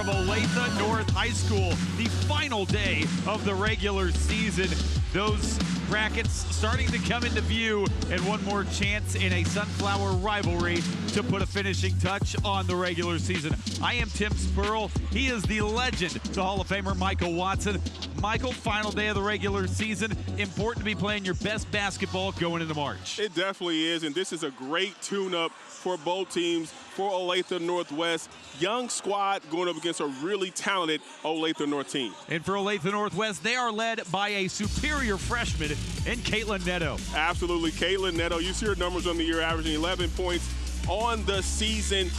from Olathe North High School, the final day of the regular season. Those brackets starting to come into view, and one more chance in a Sunflower rivalry to put a finishing touch on the regular season. I am Tim Spurl. He is the legend, the Hall of Famer Michael Watson. Michael, final day of the regular season. Important to be playing your best basketball going into March. It definitely is, and this is a great tune-up for both teams, for Olathe Northwest. Young squad going up against a really talented Olathe North team. And for Olathe Northwest, they are led by a superior freshman in Caitlin Neto. Absolutely, Caitlin Neto. You see her numbers on the year, averaging 11 points on the season.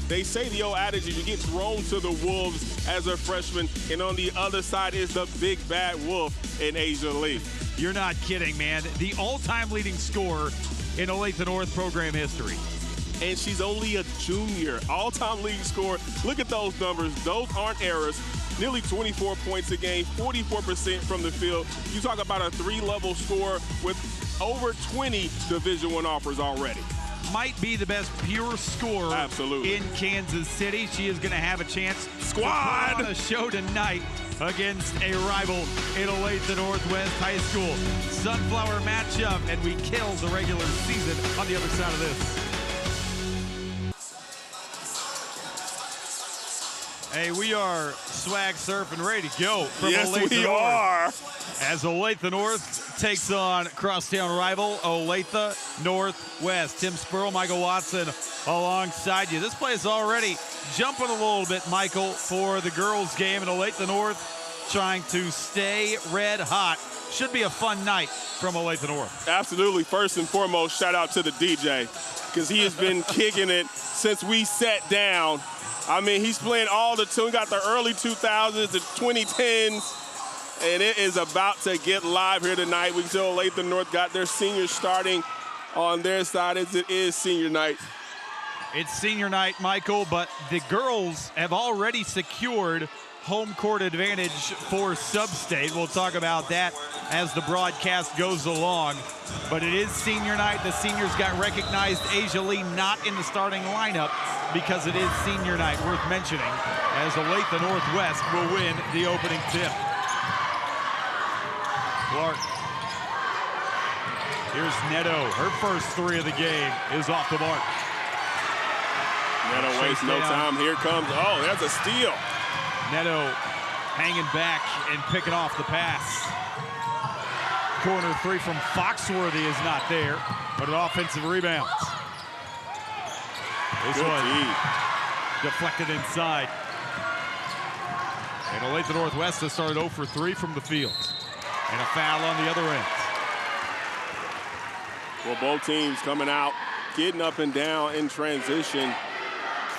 They say the old adage is you get thrown to the wolves as a freshman, and on the other side is the big bad wolf in Asia Lee. You're not kidding, man. The all-time leading scorer in Olathe North program history. And she's only a junior, all-time leading scorer. Look at those numbers. Those aren't errors. Nearly 24 points a game, 44% from the field. You talk about a three-level scorer with over 20 Division I offers already. Might be the best pure scorer Absolutely in Kansas City. She is going to have a chance squad to put on a show tonight against a rival in Olathe Northwest High School. Sunflower matchup, and we kill the regular season on the other side of this. Hey, we are swag surfing, ready to go from yes, Olathe we North. are. As Olathe North takes on crosstown rival Olathe Northwest. Tim Spurl, Michael Watson alongside you. This play is already jumping a little bit, Michael, for the girls' game, and Olathe North trying to stay red hot. Should be a fun night from Olathe North. Absolutely. First and foremost, shout out to the DJ, because he has been kicking it since we sat down. I mean, he's playing all the tunes. We got the early 2000s, the 2010s, and it is about to get live here tonight. We still Olathe North got their seniors starting on their side as it is senior night. It's senior night, Michael, but the girls have already secured home court advantage for Sub-State. We'll talk about that as the broadcast goes along. But it is senior night. The seniors got recognized. Asia Lee not in the starting lineup because it is senior night, worth mentioning, as Olathe Northwest will win the opening tip. Clark. Here's Neto. Her first three of the game is off the mark. Neto wastes no time. Here comes, oh, that's a steal. Neto hanging back and picking off the pass. Corner three from Foxworthy is not there, but an offensive rebound. This one deflected inside. And Olathe Northwest has started 0 for 3 from the field. And a foul on the other end. Well, both teams coming out, getting up and down in transition.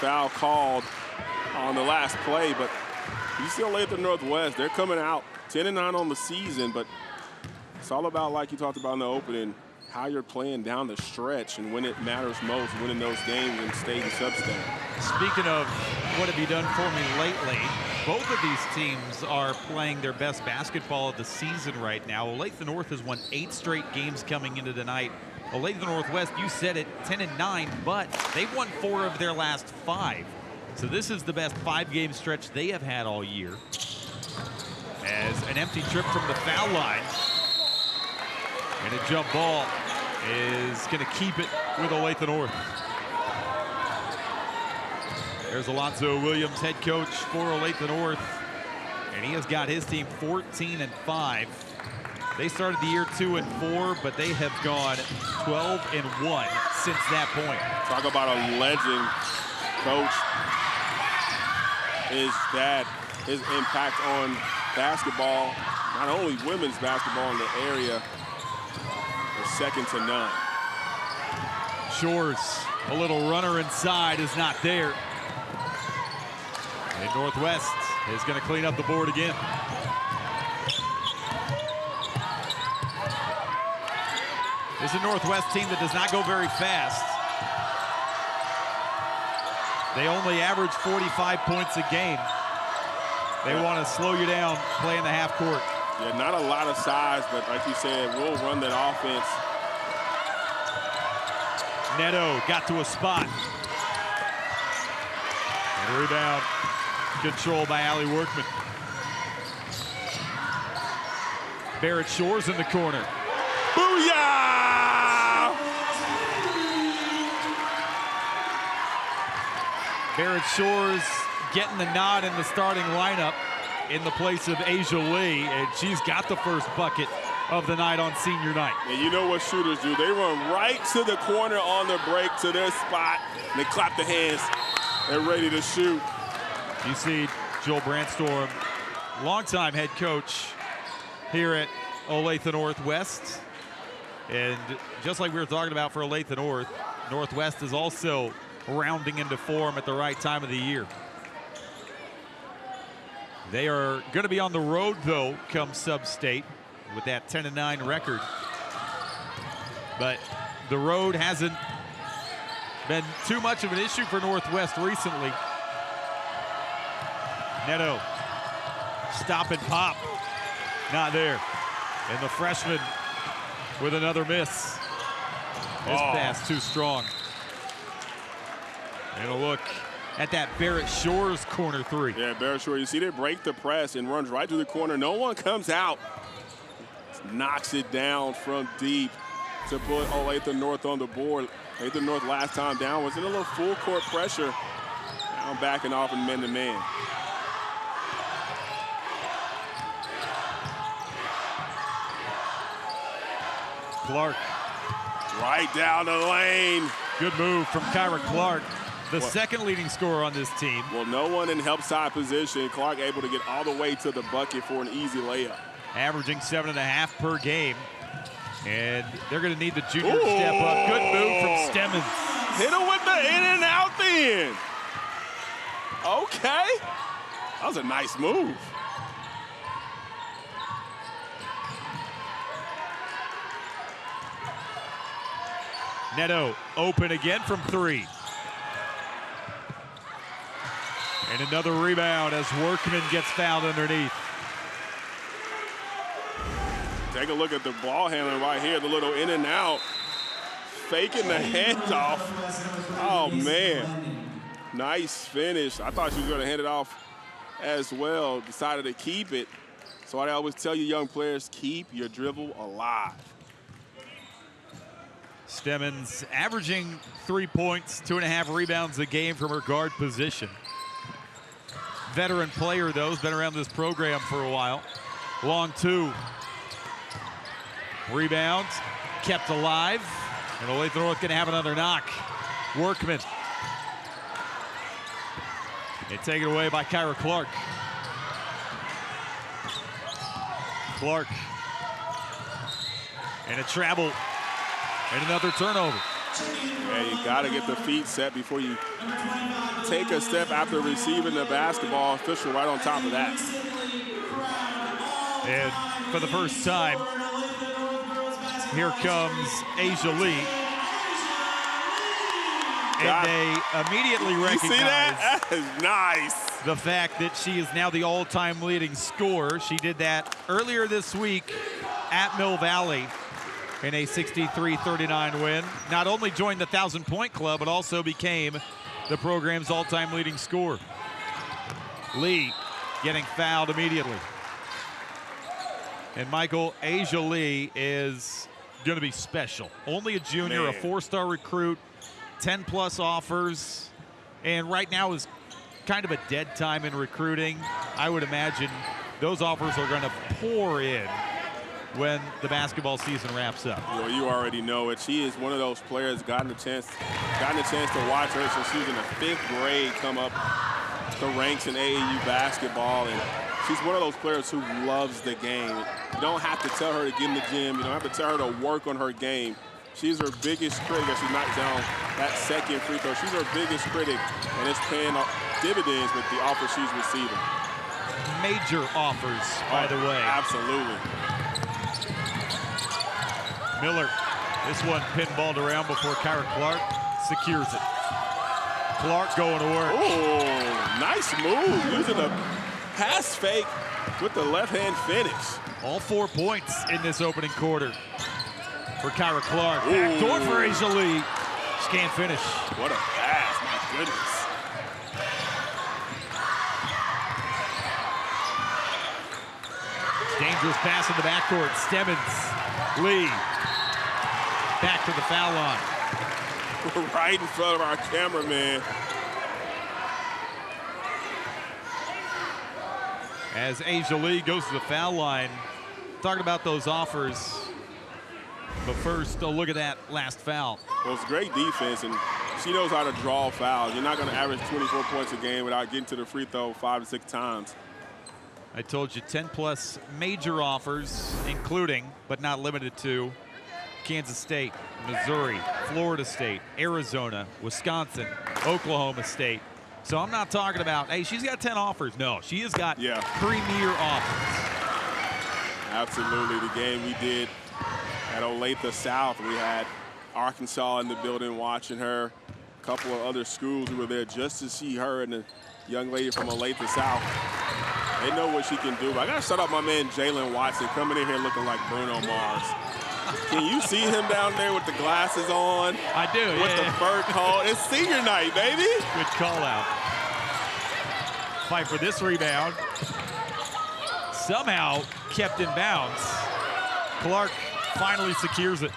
Foul called on the last play, but you see Olathe Northwest, they're coming out 10-9 on the season, but it's all about, like you talked about in the opening, how you're playing down the stretch and when it matters most, winning those games and staying Sub-State. Speaking of what have you done for me lately, both of these teams are playing their best basketball of the season right now. Olathe North has won 8 straight games coming into tonight. Olathe Northwest, you said it, 10-9, but they've won 4 of their last 5. So this is the best 5-game stretch they have had all year. As an empty trip from the foul line. And a jump ball is going to keep it with Olathe North. There's Alonzo Williams, head coach for Olathe North. And he has got his team 14-5. They started the year 2-4, but they have gone 12-1 since that point. Talk about a legend, coach. His impact on basketball, not only women's basketball in the area, is second to none. Shores, a little runner inside, is not there. And Northwest is going to clean up the board again. This is a Northwest team that does not go very fast. They only average 45 points a game. They want to slow you down playing the half court. Yeah, not a lot of size, but like you said, we'll run that offense. Neto got to a spot. And rebound Control by Allie Workman. Barrett Shores in the corner. Booyah! Barrett Shores getting the nod in the starting lineup in the place of Asia Lee, and she's got the first bucket of the night on senior night. And you know what shooters do. They run right to the corner on the break to their spot, and they clap the hands. They're ready to shoot. You see Joel Brandstorm, longtime head coach here at Olathe Northwest. And just like we were talking about for Olathe North, Northwest is also rounding into form at the right time of the year. They are going to be on the road, though, come sub-state with that 10-9 record. But the road hasn't been too much of an issue for Northwest recently. Neto, stop and pop, not there. And the freshman with another miss. This pass too strong. And a look at that Barrett Shores corner three. Yeah, Barrett Shores, you see they break the press and runs right to the corner. No one comes out. Knocks it down from deep to put Olathe North on the board. Olathe North last time down was in a little full court pressure. Now backing off and man-to-man. Clark. Right down the lane. Good move from Kyra Clark, the second leading scorer on this team. Well, no one in help side position. Clark able to get all the way to the bucket for an easy layup. Averaging 7.5 per game. And they're going to need the junior to step up. Good move from Stemmons. Hit him with the in and out then. Okay. That was a nice move. Neto open again from three. And another rebound as Workman gets fouled underneath. Take a look at the ball handling right here, the little in and out. Faking the handoff. Oh, man. Nice finish. I thought she was going to hand it off as well. Decided to keep it. So I always tell you young players, keep your dribble alive. Stemmons averaging 3 points, 2.5 rebounds a game from her guard position. Veteran player, though, has been around this program for a while. Long two. Rebounds, kept alive. And Olathe North going to have another knock. Workman. And taken away by Kyra Clark. Clark. And a travel. And another turnover. Yeah, you got to get the feet set before you take a step after receiving the basketball. Official right on top of that. And for the first time, here comes Asia Lee. And they immediately recognize you see that? That is nice. The fact that she is now the all-time leading scorer. She did that earlier this week at Mill Valley in a 63-39 win. Not only joined the 1,000-point club, but also became the program's all-time leading scorer. Lee getting fouled immediately. And Michael, Asia Lee is going to be special. Only a junior, a 4-star recruit, 10-plus offers, and right now is kind of a dead time in recruiting. I would imagine those offers are going to pour in when the basketball season wraps up. Well, you already know it. She is one of those players gotten a chance to watch her since she was in the 5th grade come up the ranks in AAU basketball, and she's one of those players who loves the game. You don't have to tell her to get in the gym. You don't have to tell her to work on her game. She's her biggest critic as she knocks down that second free throw. She's her biggest critic, and it's paying dividends with the offer she's receiving. Major offers, by the way. Absolutely. Miller, this one pinballed around before Kyra Clark secures it. Clark going to work. Oh, nice move. Using a pass fake with the left-hand finish. All 4 points in this opening quarter for Kyra Clark. Backdoor for Asia Lee. She can't finish. What a pass, my goodness. Dangerous pass in the backcourt. Stemmons, Lee, back to the foul line. Right in front of our cameraman. As Asia Lee goes to the foul line, talking about those offers. But first, a look at that last foul. Well, it's great defense, and she knows how to draw fouls. You're not going to average 24 points a game without getting to the free throw 5 to 6 times. I told you 10-plus major offers, including, but not limited to, Kansas State, Missouri, Florida State, Arizona, Wisconsin, Oklahoma State. So I'm not talking about, hey, she's got 10 offers. No, she has got premier offers. Absolutely. The game we did at Olathe South, we had Arkansas in the building watching her. A couple of other schools who were there just to see her and the young lady from Olathe South. They know what she can do. But I got to shout out my man Jalen Watson coming in here looking like Bruno Mars. Can you see him down there with the glasses on? I do, with the fur coat. It's senior night, baby. Good call out. Fight for this rebound. Somehow kept in bounds. Clark finally secures it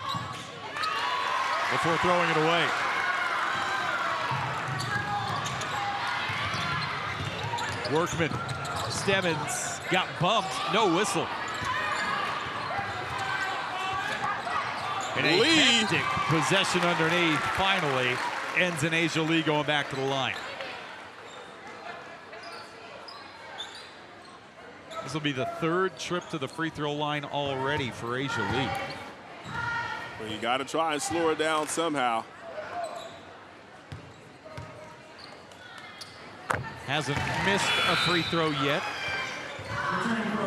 before throwing it away. Workman, Stemmons got bumped, no whistle. And a hectic possession underneath finally ends in Asia Lee going back to the line. This will be the third trip to the free throw line already for Asia Lee. Well, you got to try and slow her down somehow. Hasn't missed a free throw yet.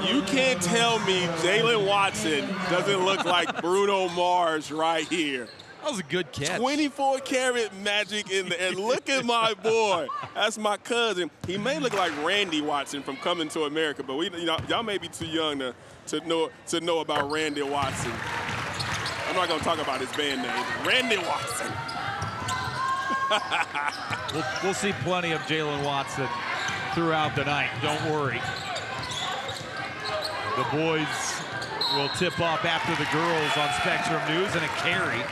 You can't tell me Jalen Watson doesn't look like Bruno Mars right here. That was a good catch. 24-karat magic in there. And look at my boy. That's my cousin. He may look like Randy Watson from Coming to America, but y'all may be too young to know about Randy Watson. I'm not going to talk about his band name. Randy Watson. We'll see plenty of Jalen Watson throughout the night. Don't worry. The boys will tip off after the girls on Spectrum News, and a carry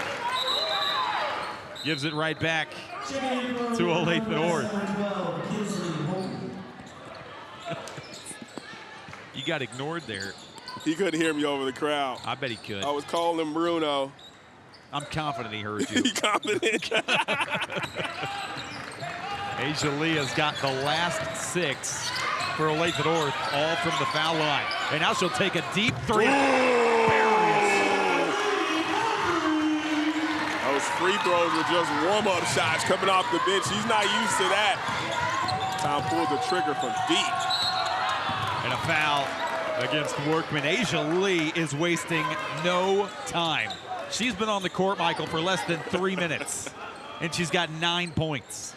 gives it right back to Olathe North. You got ignored there. He couldn't hear me over the crowd. I bet he could. I was calling him Bruno. I'm confident he heard you. He's confident. Asia Lee has got the last 6 for Olathe North, all from the foul line. And now she'll take a deep three. Those free throws were just warm-up shots coming off the bench. She's not used to that. Tom pulls the trigger from deep. And a foul against Workman. Asia Lee is wasting no time. She's been on the court, Michael, for less than 3 minutes, and she's got 9 points.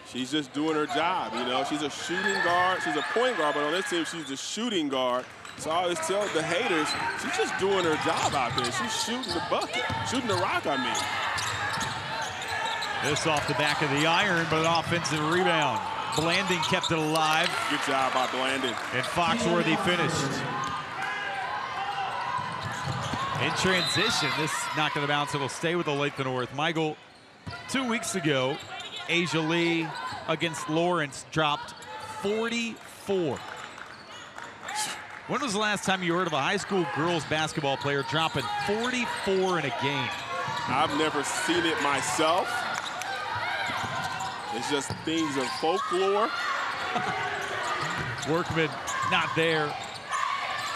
She's just doing her job, you know. She's a shooting guard. She's a point guard, but on this team, she's a shooting guard. So I always tell the haters, she's just doing her job out there. She's shooting the bucket, shooting the rock, I mean. This off the back of the iron, but an offensive rebound. Blanding kept it alive. Good job by Blanding. And Foxworthy finished. In transition, this not going to bounce. It'll stay with Olathe North. Michael, 2 weeks ago, Asia Lee against Lawrence dropped 44. When was the last time you heard of a high school girls basketball player dropping 44 in a game? I've never seen it myself. It's just things of folklore. Workman not there.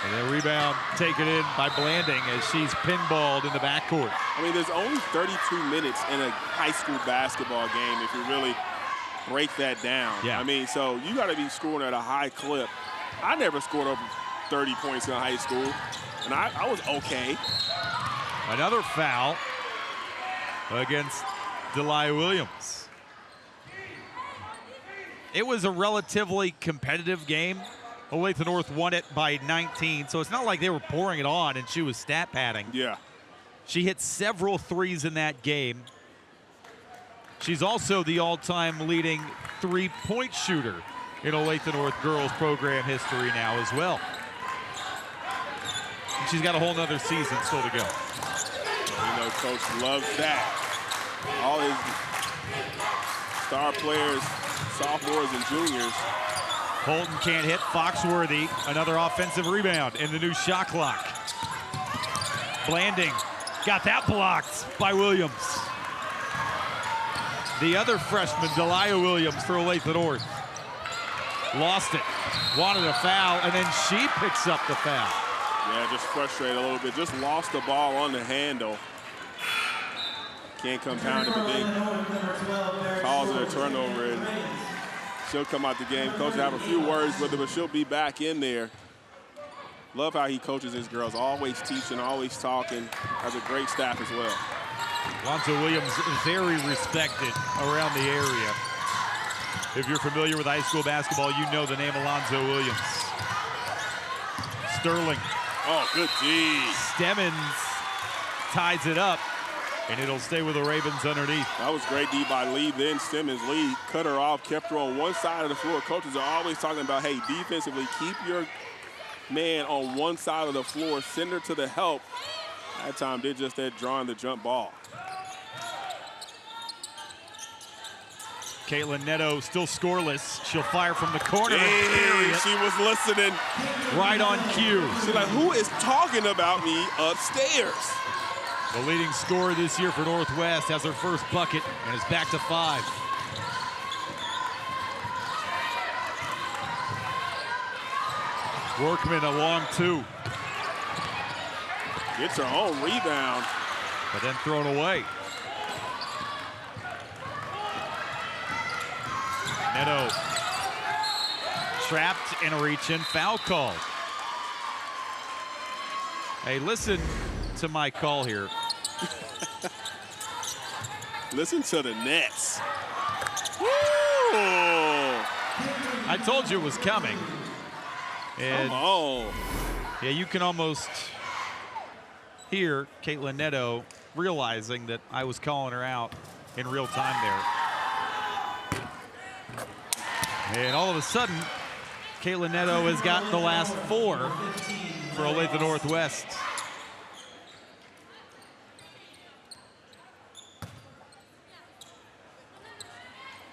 And then rebound taken in by Blanding as she's pinballed in the backcourt. I mean, there's only 32 minutes in a high school basketball game if you really break that down. Yeah. I mean, so you got to be scoring at a high clip. I never scored over 30 points in high school, and I was okay. Another foul against Delia Williams. It was a relatively competitive game. Olathe North won it by 19, so it's not like they were pouring it on and she was stat padding. Yeah. She hit several threes in that game. She's also the all-time leading three-point shooter in Olathe North girls program history now as well. she's got a whole nother season still to go. You know, Coach loves that. All his star players, sophomores and juniors. Colton can't hit. Foxworthy, another offensive rebound in the new shot clock. Blanding got that blocked by Williams. The other freshman, Delia Williams for Olathe North. Lost it, wanted a foul, and then she picks up the foul. Yeah, just frustrated a little bit. Just lost the ball on the handle. Can't compound it, but then calls it a turnover, and she'll come out the game. Coach will have a few words with her, but she'll be back in there. Love how he coaches his girls, always teaching, always talking. Has a great staff as well. Lonzo Williams, very respected around the area. If you're familiar with high school basketball, you know the name Alonzo Williams. Sterling. Oh, good D. Stemmons ties it up, and it'll stay with the Ravens underneath. That was great D by Lee. Then Stemmons, Lee cut her off, kept her on one side of the floor. Coaches are always talking about, hey, defensively, keep your man on one side of the floor, send her to the help. That time, they're just there drawing the jump ball. Caitlin Neto still scoreless. She'll fire from the corner. Hey, she was listening. Right on cue. She's like, who is talking about me upstairs? The leading scorer this year for Northwest has her first bucket and is back to 5. Workman a long 2. Gets her own rebound. But then thrown away. Neto trapped and reaching, foul called. Hey, listen to my call here. Listen to the Nets. Woo! I told you it was coming. And come on. yeah, you can almost hear Caitlin Neto realizing that I was calling her out in real time there. And all of a sudden, Caitlin Neto has got the last 4 for Olathe Northwest.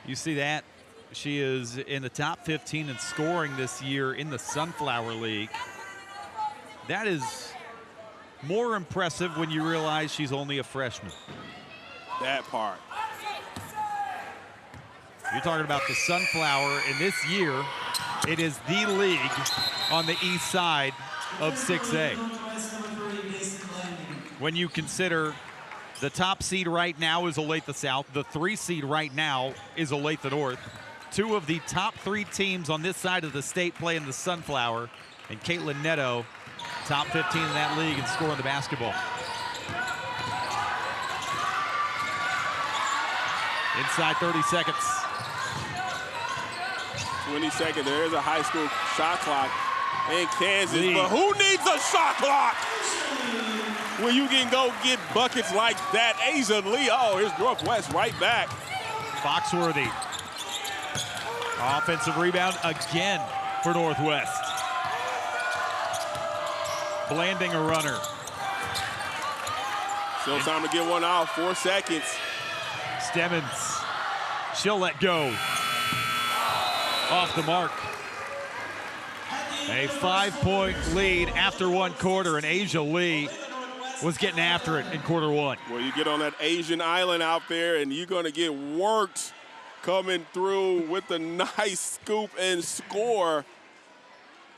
You see that? She is in the top 15 in scoring this year in the Sunflower League. That is more impressive when you realize she's only a freshman. That part. You're talking about the Sunflower, and this year, it is the league on the east side of 6A. When you consider the top seed right now is Olathe South, the 3 seed right now is Olathe North. 2 of the top 3 teams on this side of the state play in the Sunflower, and Caitlin Neto, top 15 in that league and scoring the basketball. Inside 30 seconds. 20 seconds. There is a high school shot clock in Kansas, but who needs a shot clock when you can go get buckets like that? Asia Lee, oh, here's Northwest right back. Foxworthy. Offensive rebound again for Northwest. Blanding a runner. Still time to get one out, 4 seconds. Stemmons, she'll let go. Off the mark. A 5-point lead after 1 quarter, and Asia Lee was getting after it in quarter 1. Well, you get on that Asian island out there, and you're going to get worked coming through with a nice scoop and score.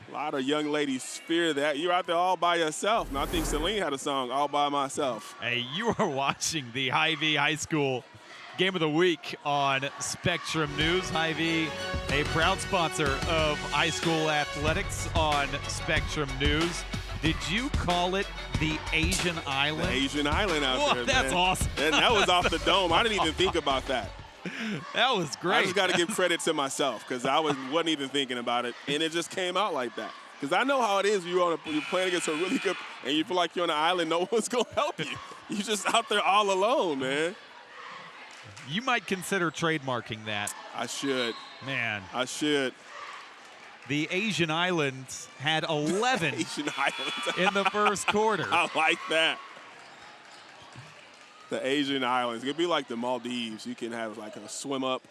A lot of young ladies fear that. You're out there all by yourself. And I think Celine had a song, All By Myself. Hey, you are watching the Hy-Vee High School Game of the Week on Spectrum News. Hy-Vee, a proud sponsor of high school athletics on Spectrum News. Did you call it the Asian Island? The Asian Island out there, that's man. Awesome. And that was off the dome. I didn't even think about that. That was great. I just got to give credit to myself because I wasn't even thinking about it, and it just came out like that. Because I know how it is. You're playing against a really good, and you feel like you're on an island. No one's going to help you. You're just out there all alone, man. You might consider trademarking that. I should. Man. I should. The Asian Islands had 11 Asian Islands. in the first quarter. I like that. The Asian Islands. It'd be like the Maldives. You can have like a swim up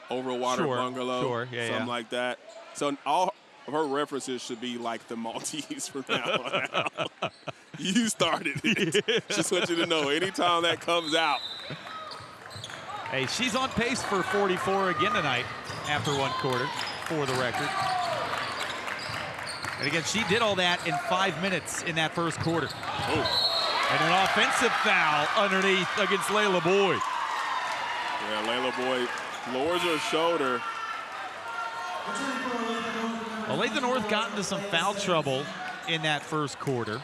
over a water bungalow, something like that. So all of her references should be like the Maldives from now on out. You started it. Just want you to know, anytime that comes out. Hey, she's on pace for 44 again tonight after one quarter, for the record. And again, she did all that in 5 minutes in that first quarter. Oh. And an offensive foul underneath against Layla Boyd. Yeah, Layla Boyd lowers her shoulder. Olathe North got into some foul trouble in that first quarter.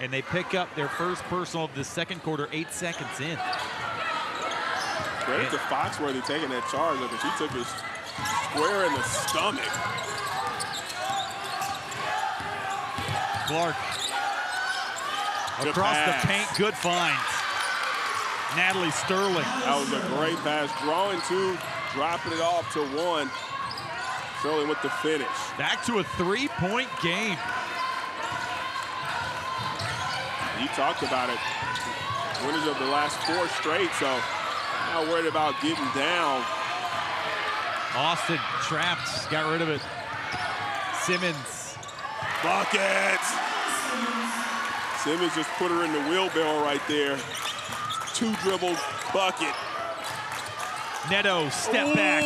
And they pick up their first personal of the second quarter, 8 seconds in. Credit to Foxworthy taking that charge, because she took it square in the stomach. Clark across the paint, good find. Natalie Sterling. That was a great pass, drawing two, dropping it off to one. Sterling with the finish. Back to a 3-point game. You talked about it. Winners of the last 4 straight, so not worried about getting down. Austin trapped, got rid of it. Simmons. Buckets! Simmons just put her in the wheelbarrow right there. 2 dribbles, bucket. Neto, step back.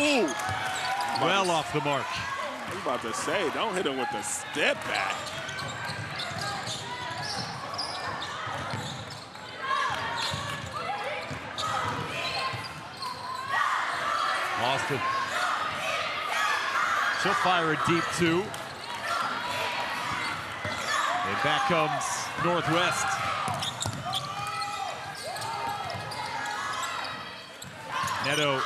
Well off the mark. I was about to say, don't hit him with the step back. Austin. She'll fire a deep 2. And back comes Northwest. Neto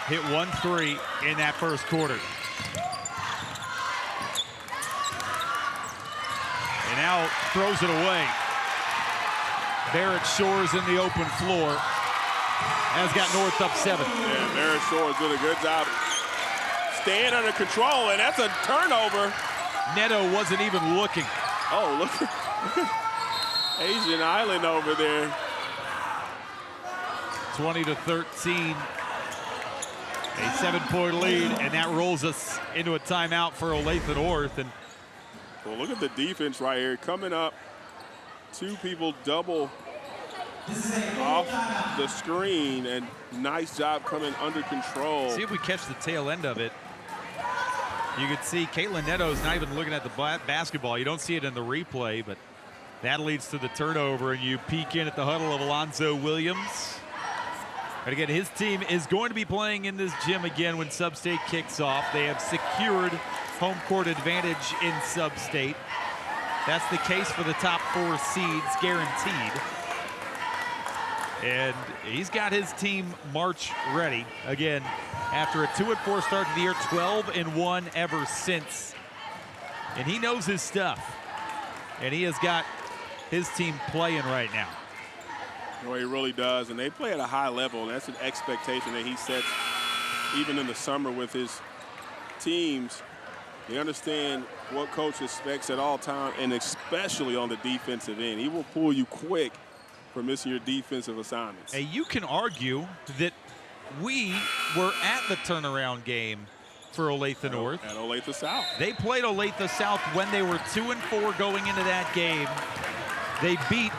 hit 1 3 in that first quarter. And now throws it away. Barrett Shores in the open floor. Has got North up 7. Yeah, Barrett Shores did a good job staying under control, and that's a turnover. Neto wasn't even looking. Oh, look Asian Island over there. 20-13. A 7-point lead, and that rolls us into a timeout for Olathe North. And well, look at the defense right here. Coming up, 2 people double off the screen, and nice job coming under control. See if we catch the tail end of it. You can see Caitlin Neto's not even looking at the basketball. You don't see it in the replay, but that leads to the turnover, and you peek in at the huddle of Alonzo Williams. And again, his team is going to be playing in this gym again when Sub-State kicks off. They have secured home court advantage in Sub-State. That's the case for the top 4 seeds, guaranteed. And he's got his team March ready. Again, after a 2-4 start to the year, 12-1 ever since. And he knows his stuff. And he has got his team playing right now. No, he really does, and they play at a high level. And that's an expectation that he sets even in the summer with his teams. They understand what coach expects at all times, and especially on the defensive end. He will pull you quick for missing your defensive assignments. Hey, you can argue that we were at the turnaround game for Olathe North. At Olathe South. They played Olathe South when they were 2-4 going into that game. They beat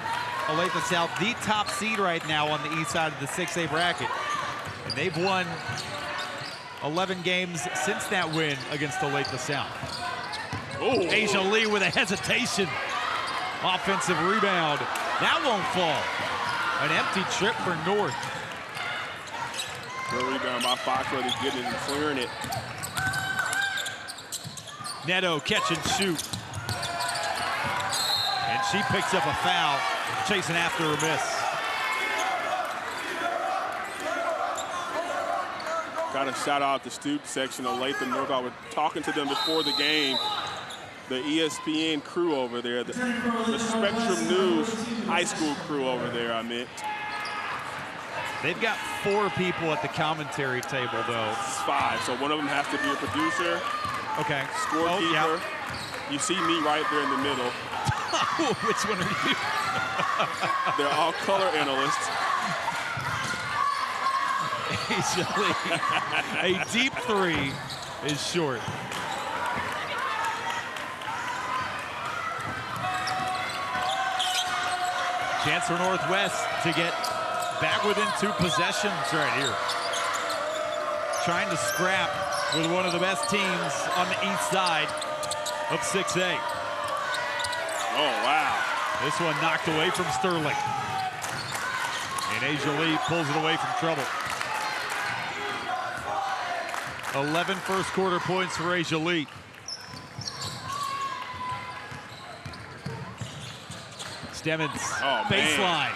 Olathe South, the top seed right now on the east side of the 6A bracket. And they've won 11 games since that win against Olathe South. Ooh. Asia Lee with a hesitation. Offensive rebound. That won't fall. An empty trip for North. Good rebound by Foxworthy, getting it and clearing it. Neto catch and shoot. And she picks up a foul, chasing after a miss. Got to shout out the student section of Olathe North. I was talking to them before the game. The ESPN crew over there, the Spectrum News high school crew over there, I meant. They've got 4 people at the commentary table, though. It's 5, so one of them has to be a producer. Okay. Scorekeeper. Oh, yeah. You see me right there in the middle. Which one are you? They're all color analysts. A deep three is short. Chance for Northwest to get back within 2 possessions right here. Trying to scrap with one of the best teams on the east side of 6A. Oh, wow. This one knocked away from Sterling. And Asia Lee pulls it away from trouble. 11 first quarter points for Asia Lee. Stemmons, baseline.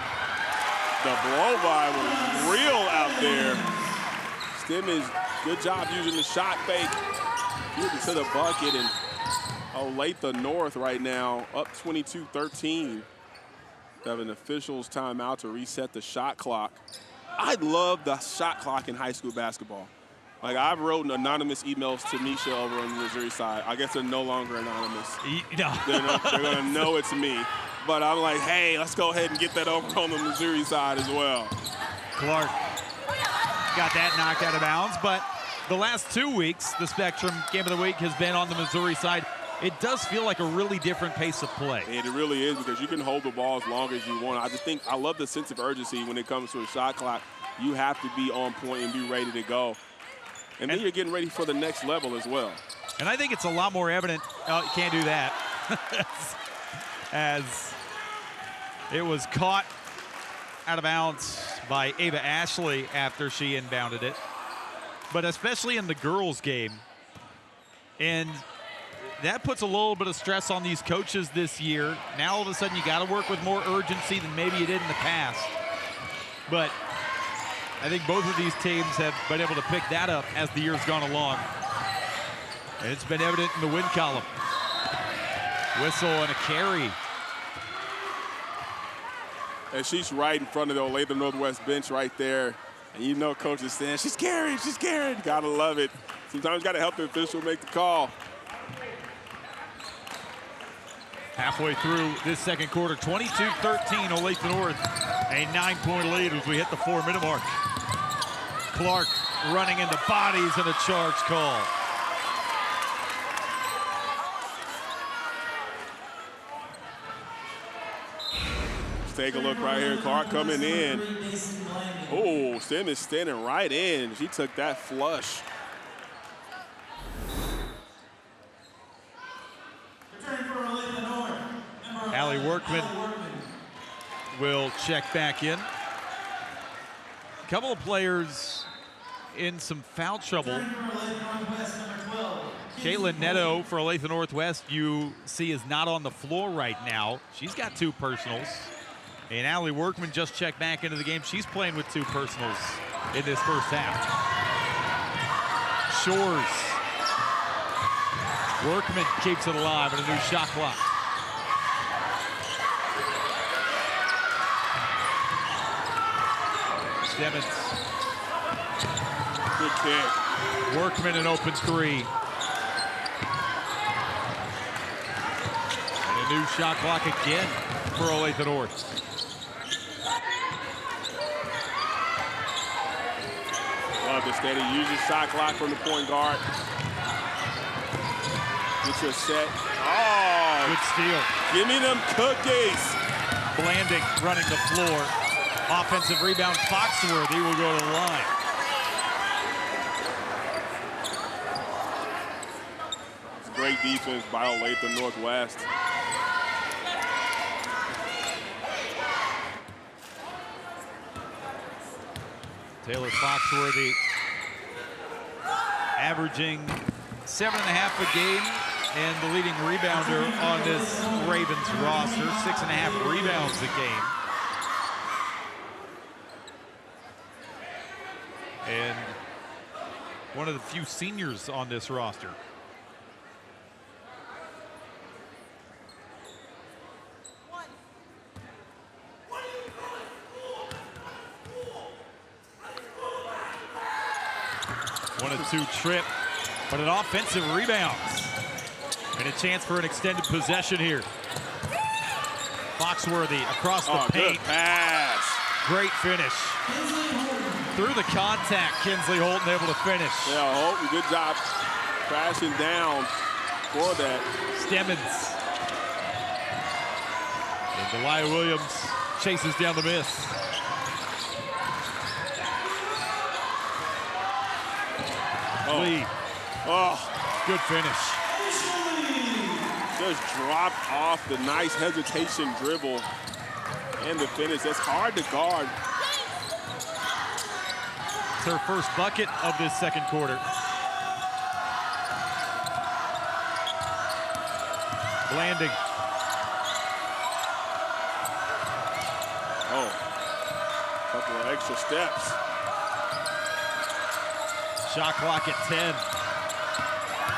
The blow by was real out there. Stemmons, good job using the shot fake. Getting to the bucket, and Olathe North right now up 22-13. Have an official's timeout to reset the shot clock. I love the shot clock in high school basketball. Like, I've written anonymous emails to Nisha over on the Missouri side. I guess they're no longer anonymous. No. They're going to know it's me. But I'm like, hey, let's go ahead and get that over on the Missouri side as well. Clark got that knocked out of bounds, but the last 2 weeks, the Spectrum Game of the Week has been on the Missouri side. It does feel like a really different pace of play. And it really is, because you can hold the ball as long as you want. I love the sense of urgency when it comes to a shot clock. You have to be on point and be ready to go. And then you're getting ready for the next level as well. And I think it's a lot more evident. Oh, you can't do that. As it was caught out of bounds by Ava Ashley after she inbounded it. But especially in the girls' game. And that puts a little bit of stress on these coaches this year. Now all of a sudden you got to work with more urgency than maybe you did in the past. But I think both of these teams have been able to pick that up as the year's gone along. And it's been evident in the win column. Whistle and a carry. And she's right in front of the Olathe Northwest bench right there. And you know Coach is saying, she's carrying, she's carrying. Gotta love it. Sometimes got to help the official make the call. Halfway through this second quarter, 22-13, Olathe North. A 9-point lead as we hit the 4-minute mark. Clark running into bodies and a charge call. Let's take a look right here. Clark coming in. Oh, Simmons standing right in. She took that flush. Allie Workman will check back in. A couple of players in some foul trouble. Caitlin Neto for Olathe Northwest, you see, is not on the floor right now. She's got 2 personals. And Allie Workman just checked back into the game. She's playing with 2 personals in this first half. Shores. Workman keeps it alive in a new shot clock. Stemmons. Good kick. Workman an open 3. And a new shot clock again for Olathe North. Love the steady. Use your shot clock from the point guard. Get your set. Oh! Good steal. Give me them cookies. Blanding running the floor. Offensive rebound, Foxworthy will go to the line. It's great defense by Olathe Northwest. Taylor Foxworthy averaging 7.5 a game and the leading rebounder on this Ravens roster, 6.5 rebounds a game. And one of the few seniors on this roster. One and two trip But an offensive rebound. And a chance for an extended possession here. Foxworthy across the paint. Good pass. Great finish. Through the contact, Kinsley Holton able to finish. Yeah, Holton, good job crashing down for that. Stemmons. And Olahe Williams chases down the miss. Lee. Oh, good finish. Just dropped off the nice hesitation dribble and the finish. That's hard to guard. It's her first bucket of this second quarter. Landing. Oh, a couple of extra steps. Shot clock at 10.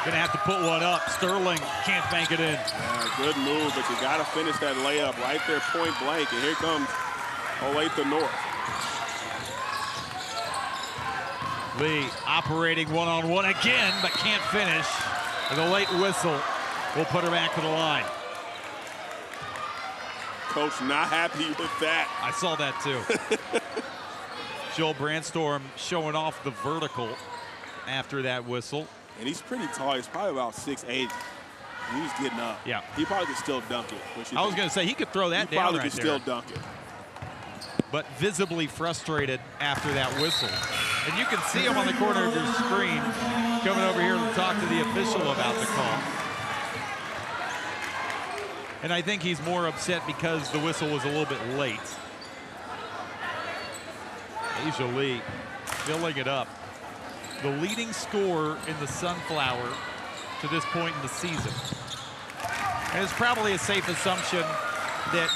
Gonna have to put one up. Sterling can't bank it in. Yeah, good move, but you gotta finish that layup right there, point blank. And here comes Olathe North. Lee operating one-on-one again, but can't finish. And a late whistle will put her back to the line. Coach not happy with that. I saw that too. Joel Brandstorm showing off the vertical after that whistle. And he's pretty tall. He's probably about 6'8". He's getting up. Yeah. He probably could still dunk it. I was going to say, he could throw that down probably right could there. still dunk it. But visibly frustrated after that whistle. And you can see him on the corner of your screen coming over here to talk to the official about the call. And I think he's more upset because the whistle was a little bit late. Asia Lee filling it up. The leading scorer in the Sunflower to this point in the season. And it's probably a safe assumption that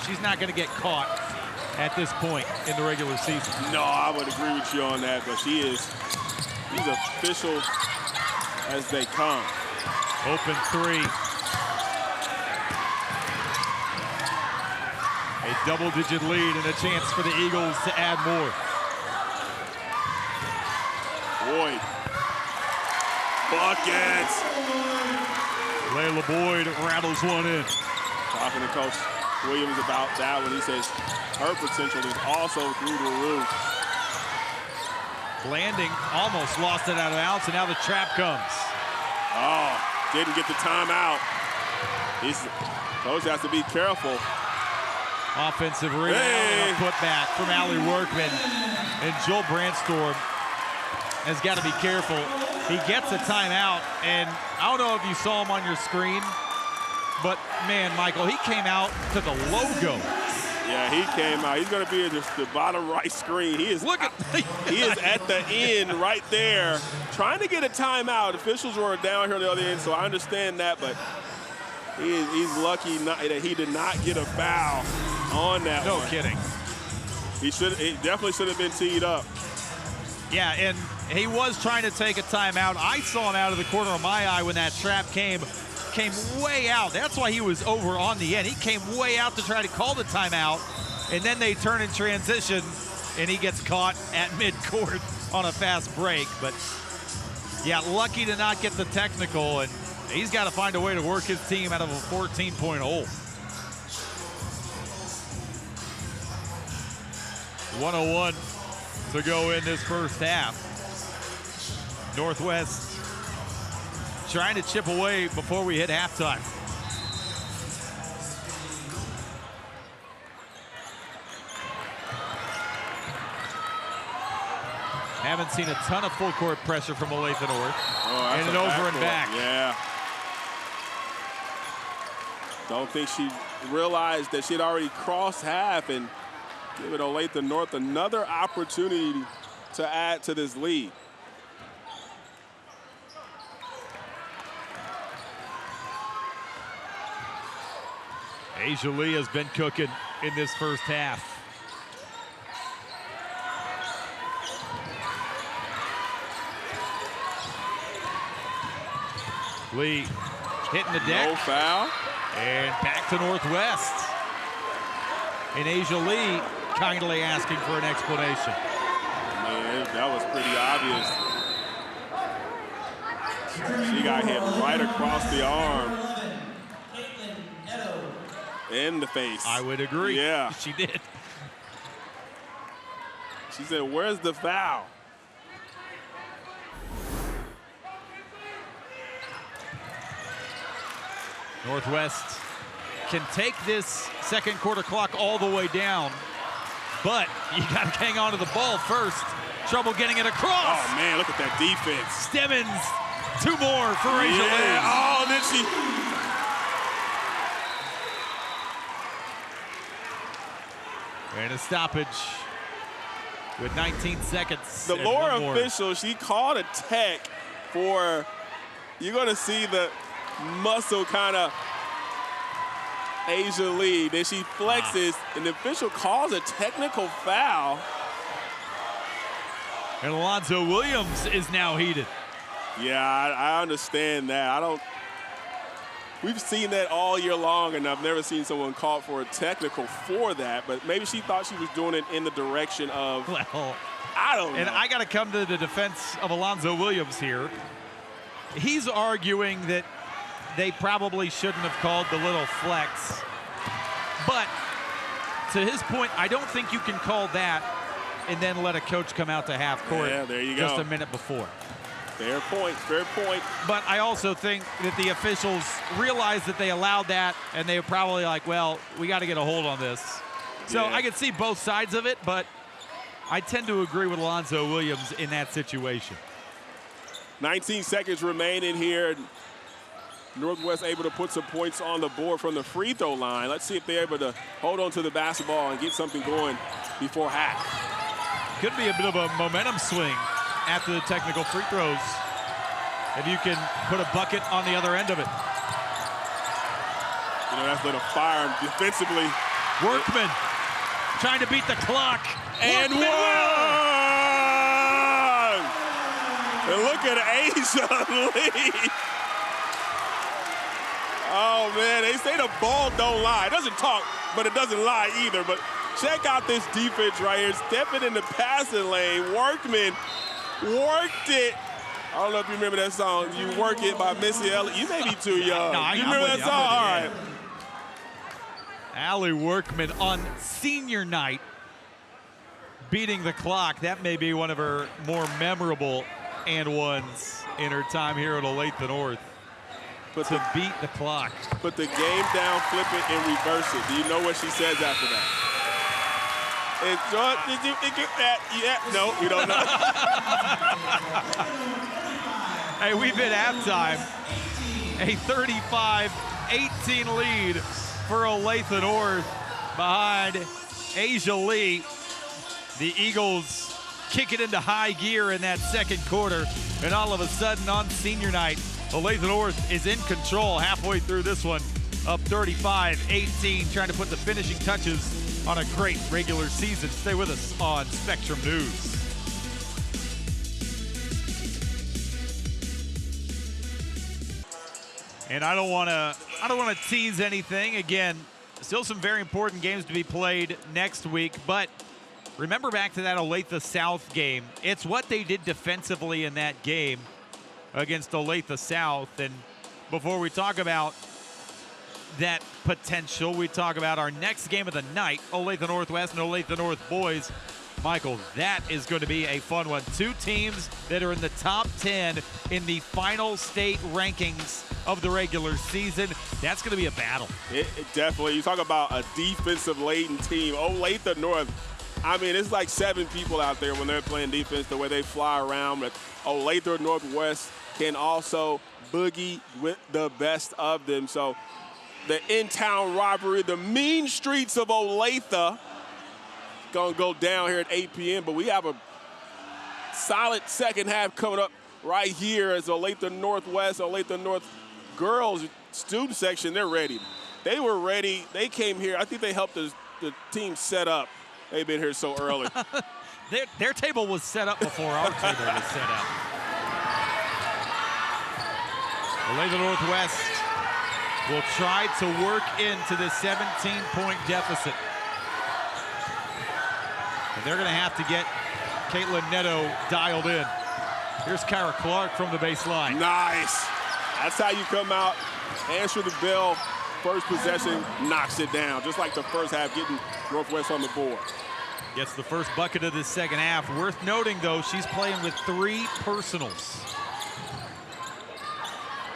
she's not going to get caught at this point in the regular season. No, I would agree with you on that, but she's official as they come. Open three. A double-digit lead and a chance for the Eagles to add more. Boyd. Buckets. Layla Boyd rattles one in. Talking to Coach Williams about that when he says her potential is also through the roof. Landing almost lost it out of bounds, and now the trap comes. Oh, didn't get the timeout. Coach has to be careful. Offensive rebound and a putback from Allie Workman. And Joel Brandstorm has got to be careful. He gets a timeout, and I don't know if you saw him on your screen, but man, Michael, he came out to the logo. Yeah, he came out. He's going to be in just the bottom right screen. He is he is at the end right there trying to get a timeout. Officials were down here on the other end, so I understand that, but he's lucky that he did not get a foul on that one. No kidding. He definitely should have been teed up. Yeah, and he was trying to take a timeout. I saw him out of the corner of my eye when that trap came way out. That's why he was over on the end. He came way out to try to call the timeout, and then they turn in transition, and he gets caught at midcourt on a fast break. But, yeah, lucky to not get the technical, and he's got to find a way to work his team out of a 14-point hole. 101 to go in this first half. Northwest trying to chip away before we hit halftime. Haven't seen a ton of full court pressure from Olathe North. Oh, and an over and back. Yeah. Don't think she realized that she had already crossed half, and give it Olathe North another opportunity to add to this lead. Asia Lee has been cooking in this first half. Lee hitting the deck. No foul. And back to Northwest. And Asia Lee kindly asking for an explanation. Man, that was pretty obvious. She got hit right across the arm. In the face. I would agree. Yeah. She did. She said, where's the foul? Northwest can take this second quarter clock all the way down, but you got to hang on to the ball first. Trouble getting it across. Oh, man, look at that defense. Stemmons, 2 more for Asia Lee. Oh, then she... And a stoppage with 19 seconds. The lower official, she called a tech for, you're going to see the muscle kind of Asia Lee. Then she flexes, and the official calls a technical foul. And Alonzo Williams is now heated. Yeah, I understand that. We've seen that all year long, and I've never seen someone called for a technical for that, but maybe she thought she was doing it in the direction of, well, I don't know. And I got to come to the defense of Alonzo Williams here. He's arguing that they probably shouldn't have called the little flex. But to his point, I don't think you can call that and then let a coach come out to half court there you just go. a minute before. Fair point, fair point. But I also think that the officials realized that they allowed that, and they were probably like, well, we got to get a hold on this. So Yeah. I can see both sides of it, but I tend to agree with Alonzo Williams in that situation. 19 seconds remaining here. Northwest able to put some points on the board from the free throw line. Let's see if they're able to hold on to the basketball and get something going before half. Could be a bit of a momentum swing after the technical free throws, if you can put a bucket on the other end of it. You know, that's a little fire defensively. Workman trying to beat the clock. And Workman one! And look at Asia Lee. Oh, man, they say the ball don't lie. It doesn't talk, but it doesn't lie either. But check out this defense right here. Stepping in the passing lane. Workman worked it. I don't know if you remember that song, You Work It by Missy Elliott. You may be too young. No, you remember that song? All right. Allie Workman on senior night beating the clock. That may be one of her more memorable and ones in her time here at Olathe North. But to beat the clock. Put the game down, flip it, and reverse it. Do you know what she says after that? Did you get that? Yeah, no, you don't know. Hey, we've hit halftime. A 35-18 lead for Olathe North behind Asia Lee. The Eagles kick it into high gear in that second quarter, and all of a sudden on senior night, Olathe North is in control halfway through this one, up 35-18, trying to put the finishing touches on a great regular season. Stay with us on Spectrum News. And I don't want to tease anything. Again, still some very important games to be played next week, but remember back to that Olathe South game. It's what they did defensively in that game against Olathe South. And before we talk about that potential, we talk about our next game of the night, Olathe Northwest and Olathe North boys. Michael, that is going to be a fun one. Two teams that are in the top 10 in the final state rankings of the regular season. That's going to be a battle. It definitely. You talk about a defensive-laden team. Olathe North, I mean, it's like 7 people out there when they're playing defense, the way they fly around. But Olathe Northwest can also boogie with the best of them. So the in-town rivalry, the mean streets of Olathe, going to go down here at 8 p.m. But we have a solid second half coming up right here as Olathe Northwest, Olathe North girls student section, they're ready. They were ready. They came here. I think they helped the team set up. They've been here so early. Their table was set up before our table was set up. Olathe Northwest will try to work into the 17-point deficit. And they're going to have to get Caitlin Netto dialed in. Here's Kyra Clark from the baseline. Nice. That's how you come out, answer the bell. First possession, knocks it down, just like the first half, getting Northwest on the board. Gets the first bucket of this second half. Worth noting, though, she's playing with 3 personals.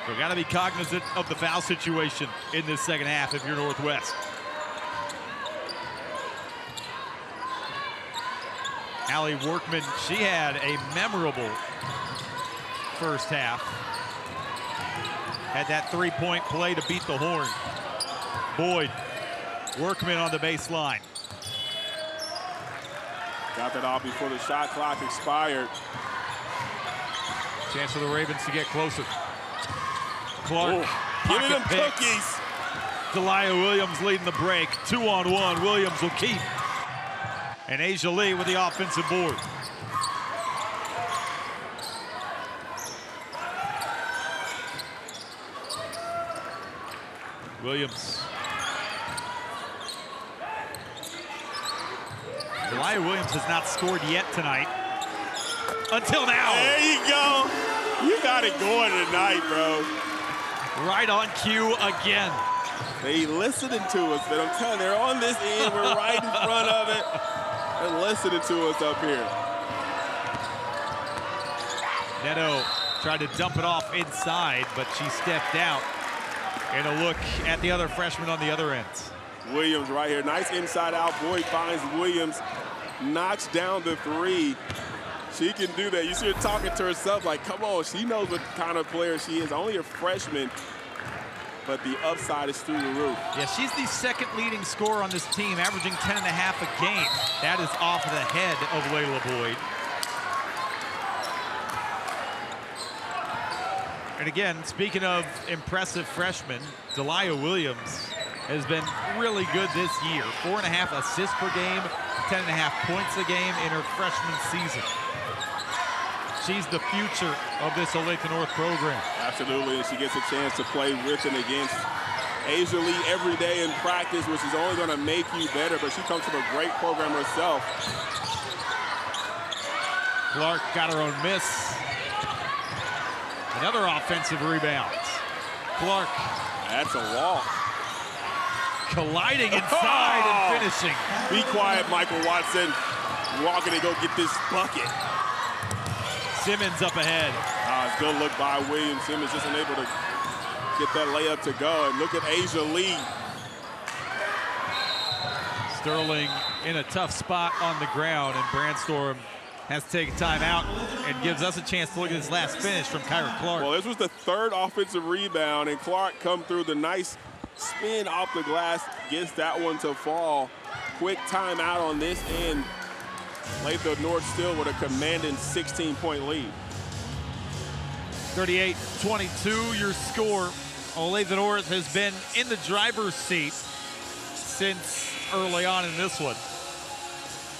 So got to be cognizant of the foul situation in this second half if you're Northwest. Allie Workman, she had a memorable first half. Had that 3-point play to beat the horn. Boyd, Workman on the baseline. Got that off before the shot clock expired. Chance for the Ravens to get closer. Clark, giving them picks. cookies. Delia Williams leading the break. 2-on-1. Williams will keep. And Asia Lee with the offensive board. Williams. Delia Williams has not scored yet tonight. Until now. There you go. You got it going tonight, bro. Right on cue again. They listening to us, but I'm telling you, they're on this end. We're right in front of it. They're listening to us up here. Neto tried to dump it off inside, but she stepped out. And a look at the other freshman on the other end. Williams right here. Nice inside out. Boyd finds Williams, knocks down the 3. She can do that. You see her talking to herself like, come on, she knows what kind of player she is. Only a freshman, but the upside is through the roof. Yeah, she's the second leading scorer on this team, averaging 10.5 a game. That is off the head of Layla Boyd. And again, speaking of impressive freshmen, Delia Williams has been really good this year. 4.5 assists per game, 10.5 points a game in her freshman season. She's the future of this Olathe North program. Absolutely, and she gets a chance to play with and against Asia Lee every day in practice, which is only going to make you better, but she comes from a great program herself. Clark got her own miss. Another offensive rebound. Clark. That's a walk. Colliding inside and finishing. Be quiet, Michael Watson. Walking to go get this bucket. Simmons up ahead. It's good look by Williams. Simmons just unable to get that layup to go. And look at Asia Lee. Sterling in a tough spot on the ground, and Brandstorm has to take a timeout and gives us a chance to look at this last finish from Kyra Clark. Well, this was the 3rd offensive rebound, and Clark come through the nice spin off the glass, gets that one to fall. Quick timeout on this end. Olathe North still with a commanding 16-point lead. 38-22 your score. Olathe North has been in the driver's seat since early on in this one.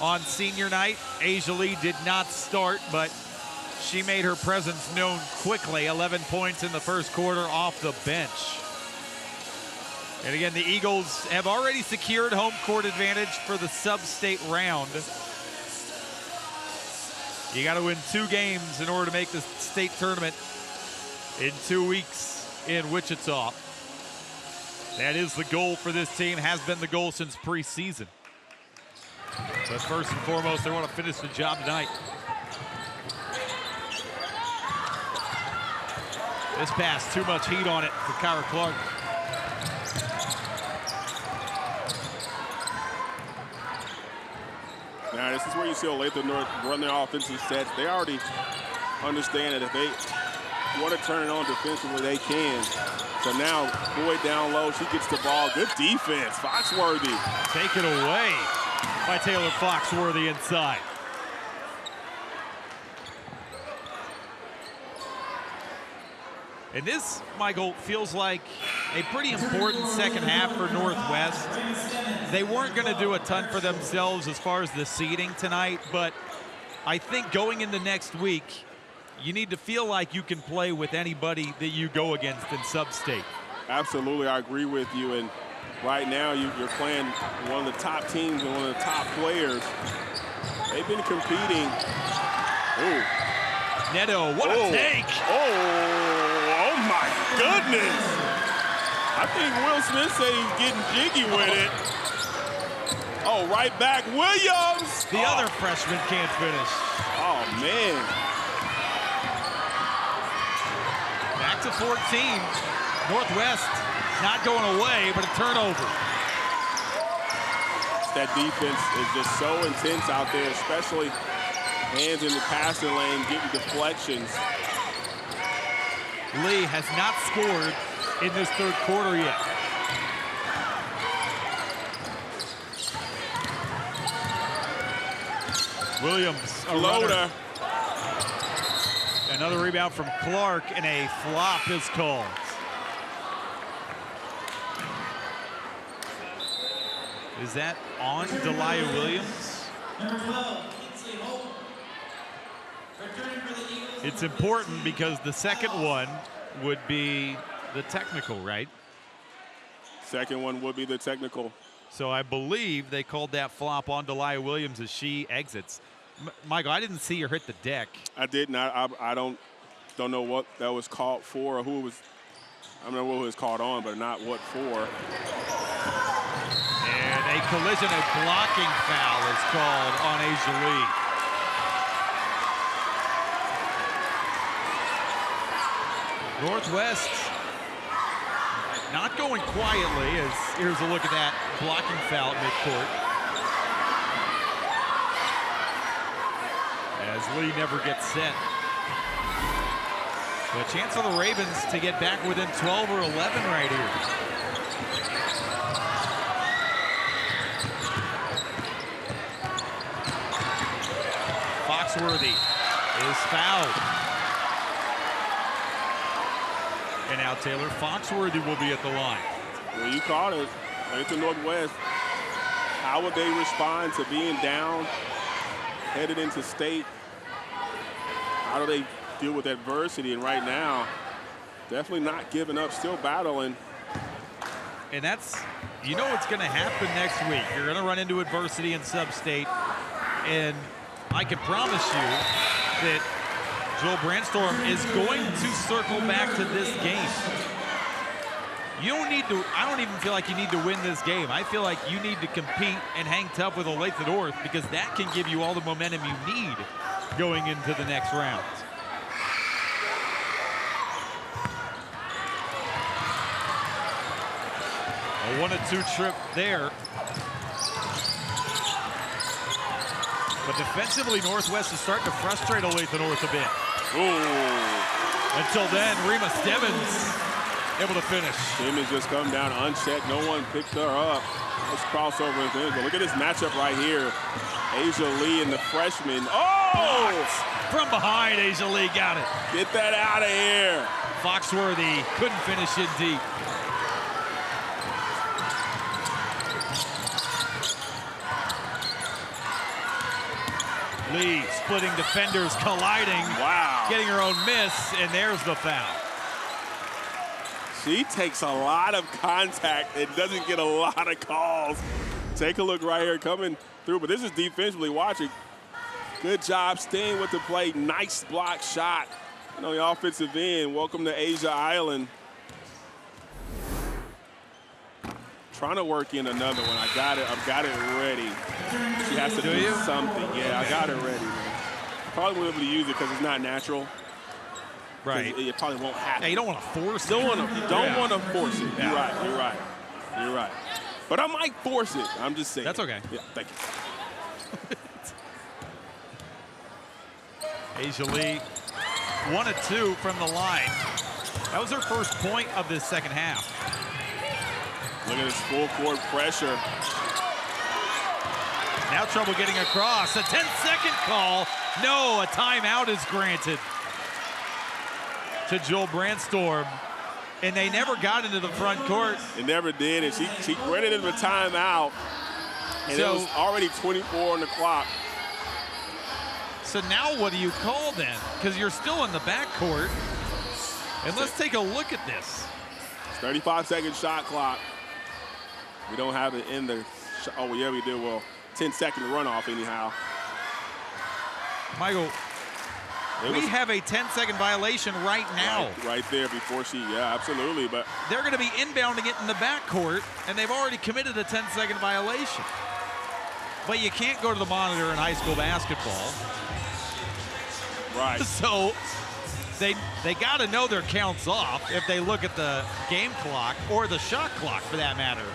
On senior night, Asia Lee did not start, but she made her presence known quickly. 11 points in the first quarter off the bench. And again, the Eagles have already secured home court advantage for the sub-state round. You got to win 2 games in order to make the state tournament in 2 weeks in Wichita. That is the goal for this team, has been the goal since preseason. But first and foremost, they want to finish the job tonight. This pass, too much heat on it for Kyra Clark. Now, this is where you see Olathe North run their offensive sets. They already understand that if they want to turn it on defensively, they can. So now, Boyd down low, she gets the ball. Good defense, Foxworthy. Taken away by Taylor Foxworthy inside. And this, Michael, feels like a pretty important second half for Northwest. They weren't going to do a ton for themselves as far as the seeding tonight, but I think going into next week, you need to feel like you can play with anybody that you go against in sub-state. Absolutely, I agree with you. And right now, you're playing one of the top teams and one of the top players. They've been competing. Ooh. Neto, what a take! Oh my goodness! I think Will Smith said he's getting jiggy with it. Oh, right back, Williams! The other freshman can't finish. Oh, man. Back to 14. Northwest not going away, but a turnover. That defense is just so intense out there, especially hands in the passing lane, getting deflections. Lee has not scored in this third quarter yet. Williams, a Floater. Another rebound from Clark, and a flop is called. Is that on Delia Williams? It's important because the second one would be the technical, right? Second one would be the technical. So I believe they called that flop on Delia Williams as she exits. Michael, I didn't see her hit the deck. I didn't. I don't know what that was called for or who it was. I don't know what it was called on, but not what for. And a collision, a blocking foul is called on Asia Lee. Northwest not going quietly, as here's a look at that blocking foul at midcourt. As Lee never gets set. A chance for the Ravens to get back within 12 or 11 right here. Foxworthy is fouled. And now Taylor Foxworthy will be at the line. Well, you caught it. Right to Northwest. How would they respond to being down, headed into state? How do they deal with adversity? And right now, definitely not giving up, still battling. And that's, you know what's going to happen next week. You're going to run into adversity in sub-state. And I can promise you that Joel Brandstorm is going to circle back to this game. You don't need to, I don't even feel like you need to win this game. I feel like you need to compete and hang tough with Olathe North, because that can give you all the momentum you need going into the next round. A 1-2 trip there. But defensively, Northwest is starting to frustrate Olathe North a bit. Ooh. Until then, Remus Devins able to finish. Simmons just come down unchecked. No one picked her up. This crossover is in. Look at this matchup right here. Asia Lee and the freshman. Oh! From behind, Asia Lee got it. Get that out of here. Foxworthy couldn't finish it deep. Lee splitting defenders, colliding. Wow. Getting her own miss, and there's the foul. She takes a lot of contact and doesn't get a lot of calls. Take a look right here coming through, but this is defensively watching. Good job staying with the play. Nice block shot. On the offensive end. Welcome to Asia Island. Trying to work in another one. I got it. I've got it ready. She has to do something. Yeah, I got it ready, man. Probably won't be able to use it because it's not natural. Right. It probably won't happen. Yeah, you don't want to force it. Don't want to force it. Yeah. You're right. But I might force it. I'm just saying. That's okay. Yeah, thank you. Asia Lee, 1 of 2 from the line. That was her first point of this second half. Look at this full court pressure. Now trouble getting across. A 10-second call. No, a timeout is granted to Joel Brandstorm. And they never got into the front court. It never did, and she granted him a timeout. And it was already 24 on the clock. So now what do you call then? Because you're still in the backcourt. And let's take a look at this. 35-second shot clock. We don't have it in the, oh yeah, we do. Well, 10-second runoff anyhow. Michael, We have a 10-second violation right now. Right there before she, yeah, absolutely. But they're going to be inbounding it in the backcourt, and they've already committed a 10-second violation. But you can't go to the monitor in high school basketball. Right. So they got to know their counts off if they look at the game clock or the shot clock for that matter,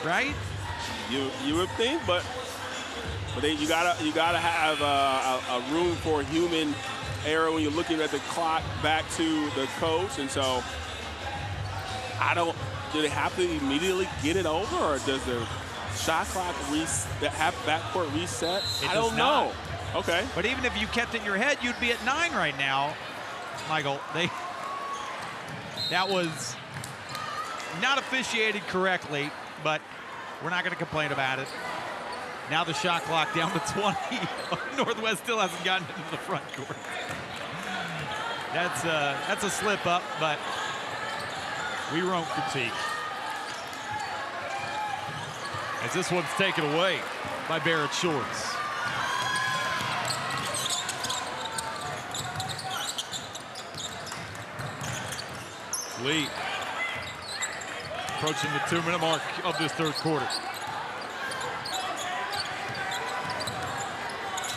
right? You would think, but you gotta have a room for human error when you're looking at the clock back to the coach, and so do they have to immediately get it over, or does the shot clock have backcourt reset? I don't know. Okay. But even if you kept it in your head, you'd be at 9 right now, Michael. That was not officiated correctly, but we're not going to complain about it. Now the shot clock down to 20. Northwest still hasn't gotten into the front court. That's a slip up, but we won't critique. As this one's taken away by Barrett Shorts. Lee approaching the 2-minute mark of this third quarter.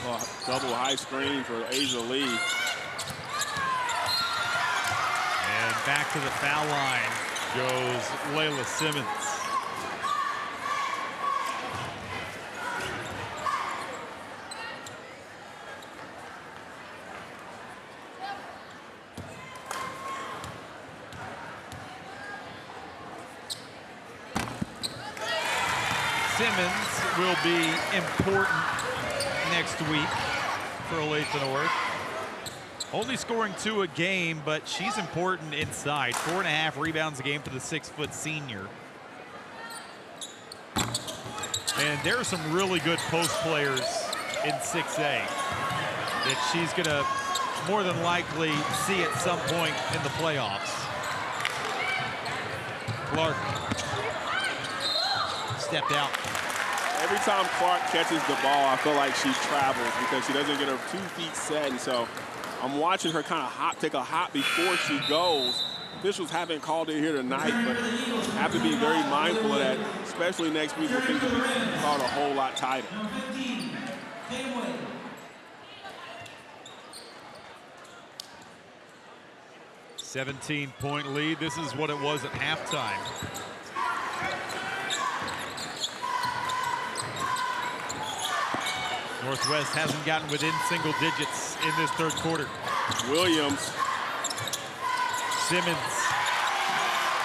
Well, double high screen for Asia Lee. And back to the foul line goes Layla Simmons. Simmons will be important next week for Olathe North. Only scoring 2 a game, but she's important inside. 4.5 rebounds a game for the 6-foot senior. And there are some really good post players in 6A that she's going to more than likely see at some point in the playoffs. Clark stepped out. Every time Clark catches the ball, I feel like she travels because she doesn't get her 2 feet set. And so I'm watching her kind of take a hop before she goes. Officials haven't called it here tonight, but have to be very mindful of that, especially next week when things will be called a whole lot tighter. 17-point lead. This is what it was at halftime. Northwest hasn't gotten within single digits in this third quarter. Williams. Simmons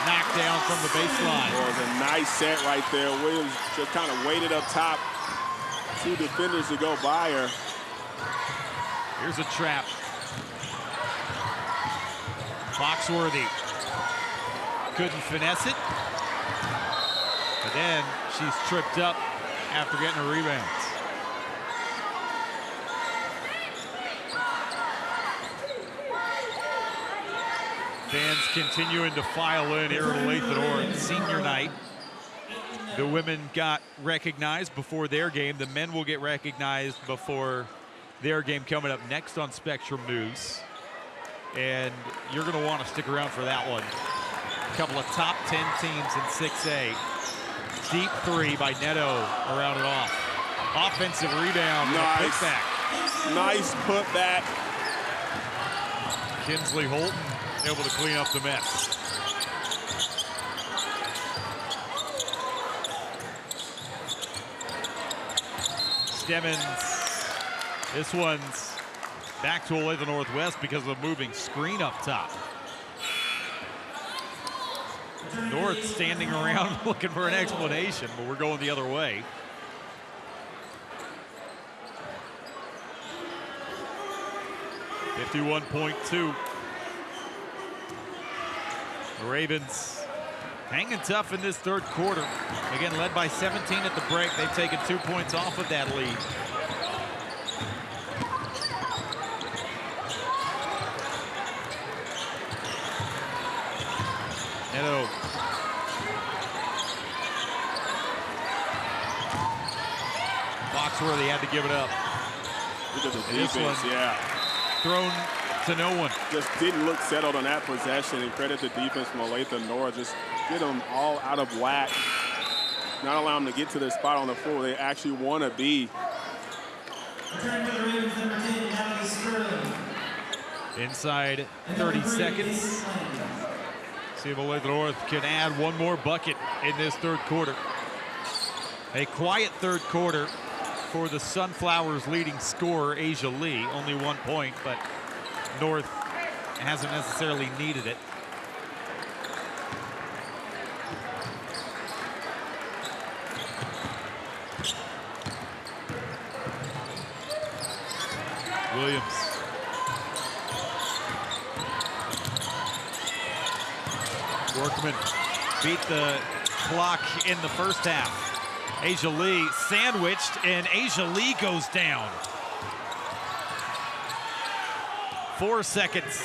knocked down from the baseline. Well, it was a nice set right there. Williams just kind of waited up top. 2 defenders to go by her. Here's a trap. Foxworthy couldn't finesse it. But then she's tripped up after getting a rebound. Fans continuing to file in here at Olathe North senior night. The women got recognized before their game. The men will get recognized before their game coming up next on Spectrum News. And you're going to want to stick around for that one. A couple of top 10 teams in 6A. Deep 3 by Neto around it off. Offensive rebound. Nice. Putback. Nice putback. Kinsley Holton able to clean up the mess. Stemmons. This one's back to Olathe Northwest because of a moving screen up top. North standing around looking for an explanation, but we're going the other way. .2. The Ravens hanging tough in this third quarter. Again, led by 17 at the break. They've taken 2 points off of that lead. Neto. Foxworthy had to give it up. Look at the defense, yeah. thrown to no one. Just didn't look settled on that possession, and credit the defense from Olathe North. Just get them all out of whack. Not allow them to get to their spot on the floor they actually want to be. Inside 30 seconds. See if Olathe North can add one more bucket in this third quarter. A quiet third quarter for the Sunflowers' leading scorer, Asia Lee. Only 1 point, but North hasn't necessarily needed it. Williams. Workman beat the clock in the first half. Asia Lee sandwiched, and Asia Lee goes down. 4 seconds.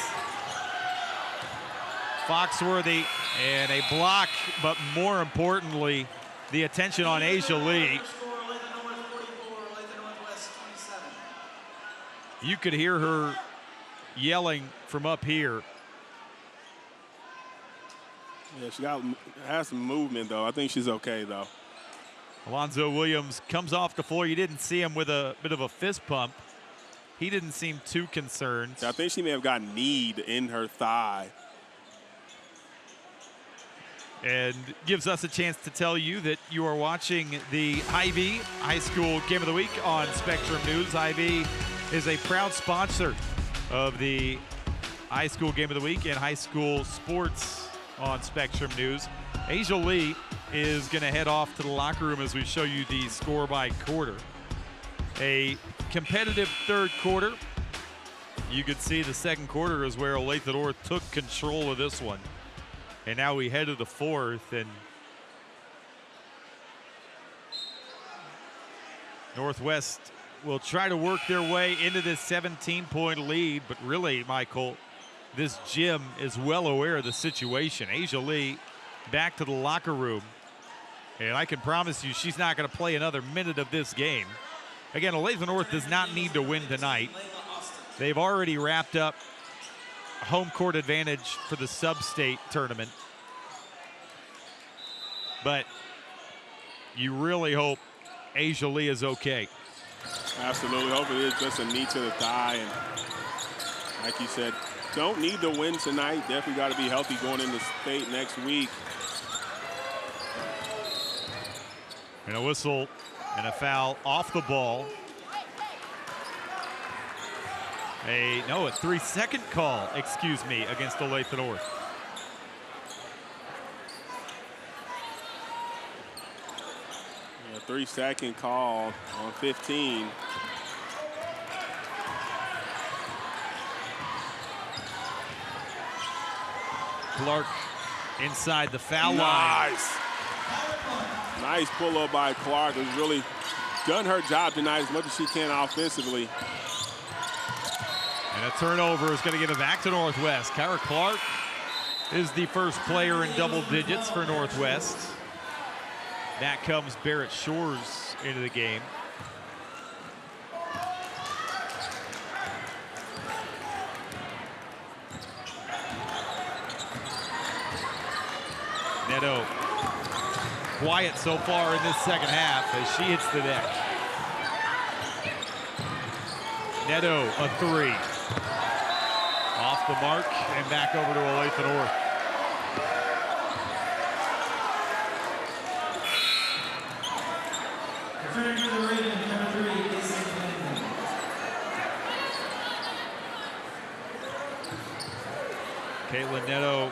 Foxworthy and a block, but more importantly, the attention on Asia Lee. You could hear her yelling from up here. Yeah, she has some movement, though. I think she's okay, though. Alonzo Williams comes off the floor. You didn't see him with a bit of a fist pump. He didn't seem too concerned. I think she may have got kneed in her thigh. And gives us a chance to tell you that you are watching the Hy-Vee High School Game of the Week on Spectrum News. Hy-Vee is a proud sponsor of the High School Game of the Week and high school sports on Spectrum News. Asia Lee is going to head off to the locker room as we show you the score by quarter. A competitive third quarter. You could see the second quarter is where Olathe North took control of this one. And now we head to the fourth, and Northwest will try to work their way into this 17-point lead, but really, Michael, this gym is well aware of the situation. Asia Lee back to the locker room, and I can promise you she's not going to play another minute of this game. Again, Olathe North does not need to win tonight. They've already wrapped up home court advantage for the sub-state tournament. But you really hope Asia Lee is okay. Absolutely. Hope it is just a knee to the thigh. And like you said, don't need to win tonight. Definitely got to be healthy going into state next week. And a whistle and a foul off the ball. A 3-second call, excuse me, against Olathe North. A 3-second call on 15. Clark inside the foul line. Nice. Nice pull up by Clark, who's really done her job tonight as much as she can offensively. And a turnover is going to give it back to Northwest. Kyra Clark is the first player in double digits for Northwest. Back comes Barrett Shores into the game. Neto, quiet so far in this second half as she hits the deck. Neto, a three. Off the mark and back over to Olathe North. Caitlin Neto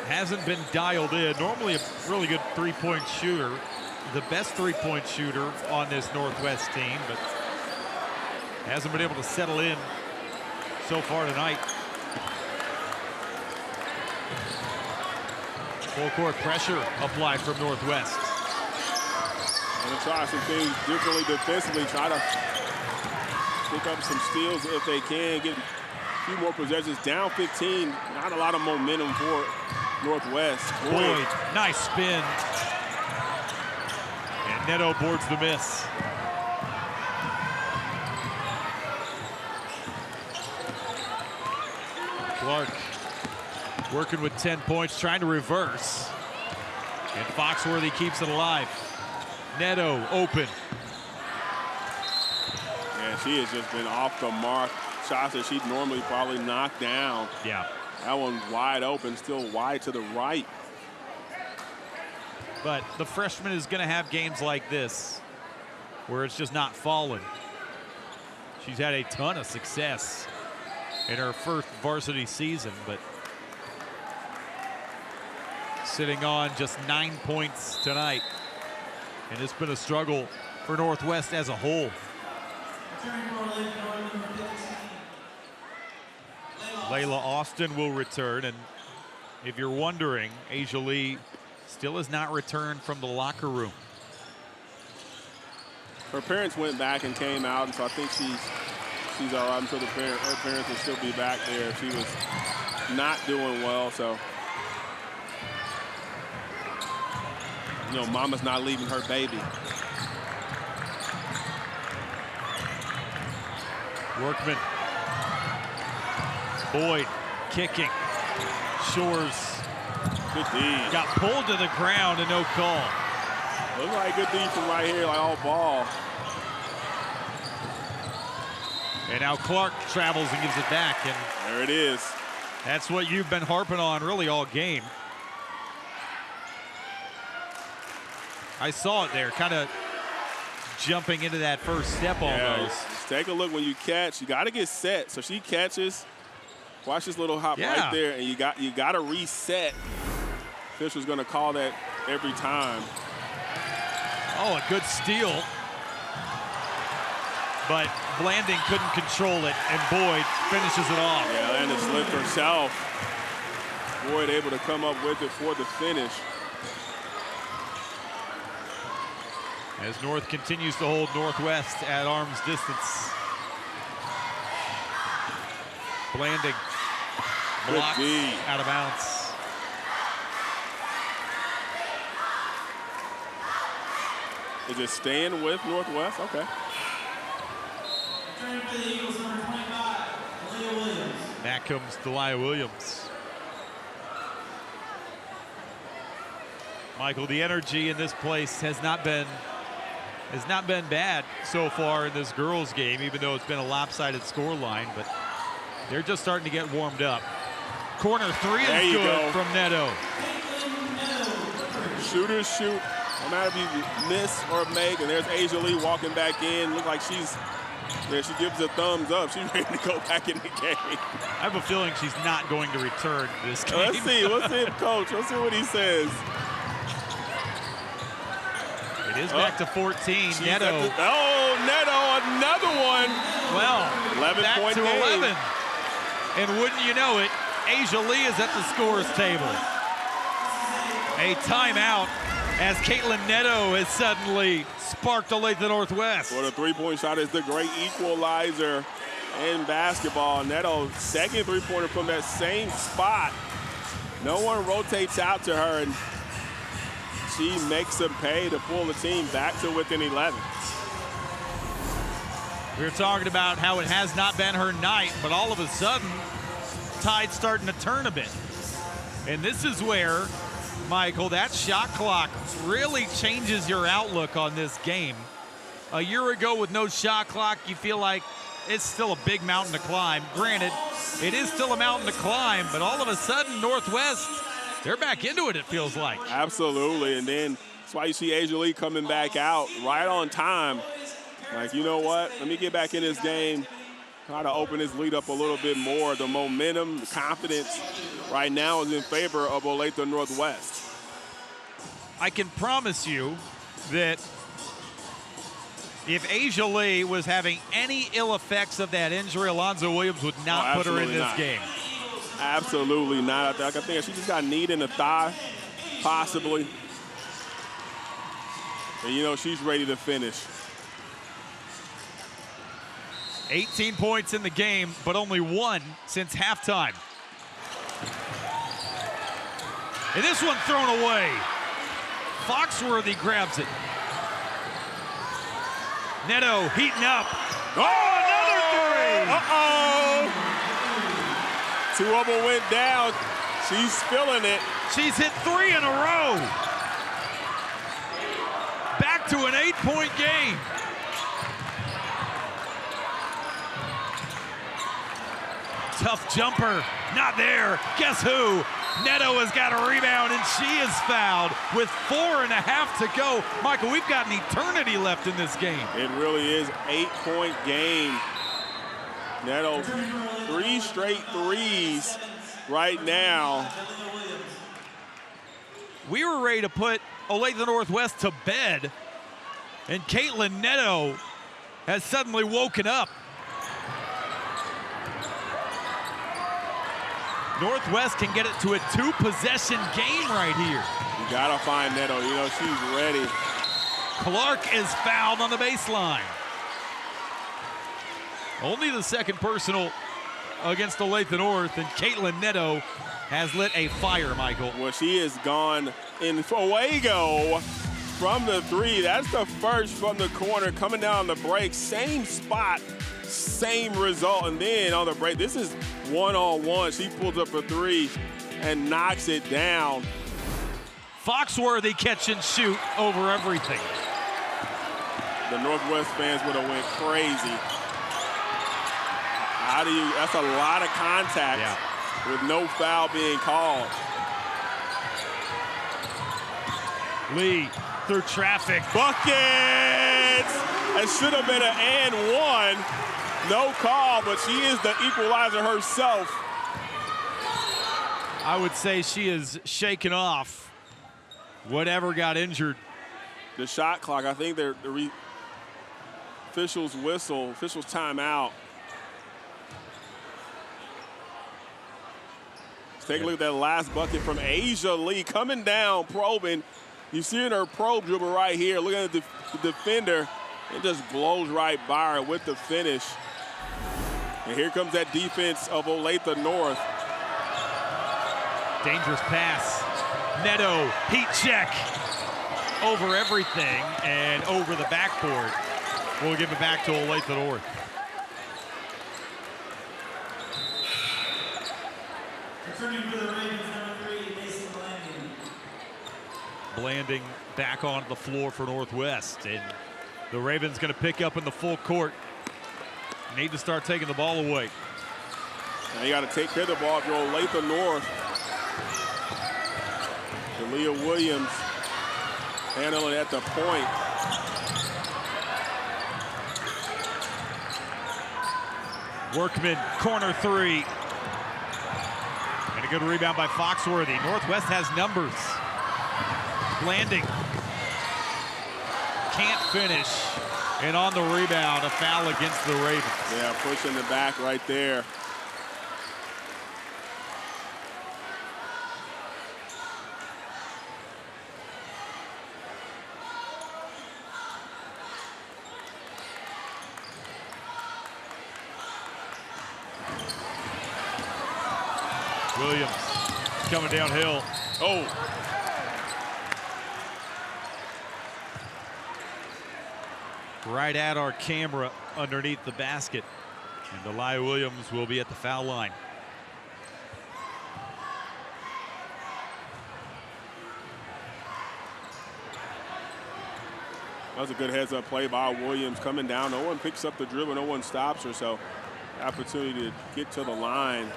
hasn't been dialed in. Normally a really good three-point shooter. The best three-point shooter on this Northwest team, but hasn't been able to settle in so far tonight. Full court pressure applied from Northwest. Going to try some things differently defensively, try to pick up some steals if they can, get a few more possessions. Down 15, not a lot of momentum for Northwest. Boyd, nice spin. And Neto boards the miss. Clark working with 10 points, trying to reverse. And Foxworthy keeps it alive. Neto open. Yeah, she has just been off the mark. Shots that she'd normally probably knock down. Yeah. That one's wide open, still wide to the right. But the freshman is going to have games like this where it's just not falling. She's had a ton of success in her first varsity season, but sitting on just 9 points tonight. And it's been a struggle for Northwest as a whole. Layla Austin will return, and if you're wondering, Asia Lee still has not returned from the locker room. Her parents went back and came out, and so I think she's all right. I'm sure her parents will still be back there if she was not doing well. So, you know, mama's not leaving her baby. Workman. Boyd kicking. Shores Good D. got pulled to the ground and no call. Looks like good D from right here, like all ball. And now Clark travels and gives it back, and There it is. that's what you've been harping on really all game. I saw it there, kind of jumping into that first step almost. Just take a look when you catch. You got to get set. So she catches. Watch this little hop right there, and you got to reset. Fisher's going to call that every time. Oh, a good steal. But Blanding couldn't control it, and Boyd finishes it off. Yeah, Landon slipped herself. Boyd able to come up with it for the finish. As North continues to hold Northwest at arm's distance. Blanding blocked out of bounds. Is it staying with Northwest? Okay. Back comes Delia Williams. Michael, the energy in this place has not been bad so far in this girls' game, even though it's been a lopsided scoreline, but they're just starting to get warmed up. Corner three is good from Neto. Shooters shoot. No matter if you miss or make, and there's Asia Lee walking back in. Look like she gives a thumbs up. She's ready to go back in the game. I have a feeling she's not going to return this game. Let's see, coach. Let's see what he says. It is back to 14. Neto. Neto, another one. Well, 11 back point to game. 11. And wouldn't you know it, Asia Lee is at the scorer's table. A timeout as Caitlin Neto has suddenly sparked Olathe Northwest. Well, the three-point shot is the great equalizer in basketball. Neto's second three-pointer from that same spot. No one rotates out to her, and she makes them pay to pull the team back to within 11. We were talking about how it has not been her night, but all of a sudden, tide's starting to turn a bit. And this is where, Michael, that shot clock really changes your outlook on this game. A year ago with no shot clock, you feel like it's still a big mountain to climb. Granted, it is still a mountain to climb, but all of a sudden, Northwest, they're back into it, it feels like. Absolutely, and then that's why you see Asia Lee coming back out right on time. Like, you know what? Let me get back in this game, try to open this lead up a little bit more. The momentum, the confidence right now is in favor of Olathe Northwest. I can promise you that if Asia Lee was having any ill effects of that injury, Alonzo Williams would not put her in this game. Absolutely not. I think she just got a knee in the thigh, possibly. And, you know, she's ready to finish. 18 points in the game, but only one since halftime. And this one thrown away. Foxworthy grabs it. Neto heating up. Oh, another three! 2 of them went down. She's feeling it. She's hit 3 in a row. Back to an 8-point game. Tough jumper, not there. Guess who? Neto has got a rebound, and she is fouled with 4.5 to go. Michael, we've got an eternity left in this game. It really is 8-point game. Neto, 3 straight threes right now. We were ready to put Olathe Northwest to bed, and Caitlin Neto has suddenly woken up. Northwest can get it to a 2-possession game right here. You gotta find Neto, you know, she's ready. Clark is fouled on the baseline. Only the second personal against Olathe North, and Caitlin Neto has lit a fire, Michael. Well, she is gone in fuego from the 3. That's the first from the corner, coming down the break. Same spot, same result. And then on the break, this is one-on-one. She pulls up a 3 and knocks it down. Foxworthy catch and shoot over everything. The Northwest fans would have went crazy. How do you, that's a lot of contact with no foul being called. Lee through traffic. Buckets! It should have been an and one. No call, but she is the equalizer herself. I would say she is shaking off whatever got injured. The shot clock, I think the officials whistle, officials timeout. Let's take a look at that last bucket from Asia Lee coming down, probing. You see in her probe dribble right here. Look at the defender. It just blows right by her with the finish. And here comes that defense of Olathe North. Dangerous pass. Neto, heat check. Over everything and over the backboard. We'll give it back to Olathe North. Returning for the Ravens, number 3, Mason Blanding. Blanding back onto the floor for Northwest. And the Ravens going to pick up in the full court. Need to start taking the ball away. Now you got to take care of the ball if you're Olathe North. Jalea Williams handling at the point. Workman, corner 3. And a good rebound by Foxworthy. Northwest has numbers. Blanding can't finish. And on the rebound, a foul against the Ravens. Yeah, pushing the back right there. Williams coming downhill. Oh. Right at our camera underneath the basket. And Olahe Williams will be at the foul line. That was a good heads-up play by Williams coming down. No one picks up the dribble. No one stops her. So opportunity to get to the line.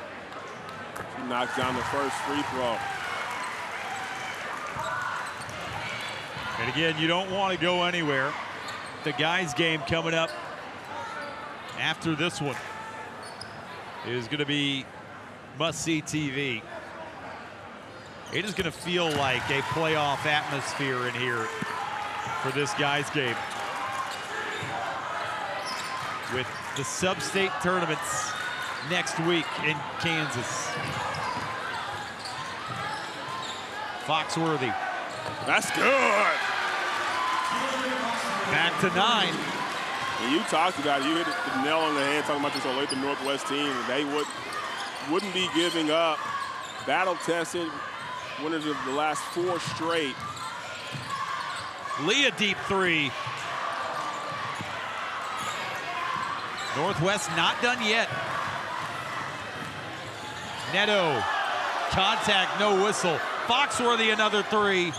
She knocks down the first free throw. And again, you don't want to go anywhere. The guys' game coming up after this one is going to be must-see TV. It is going to feel like a playoff atmosphere in here for this guys' game. With the sub-state tournaments next week in Kansas. Foxworthy. That's good. Back to 9. And you talked about it. You hit the nail on the head talking about this Olathe Northwest team. They wouldn't be giving up. Battle-tested, winners of the last 4 straight. Leah deep 3. Northwest not done yet. Neto, contact, no whistle. Foxworthy, another three,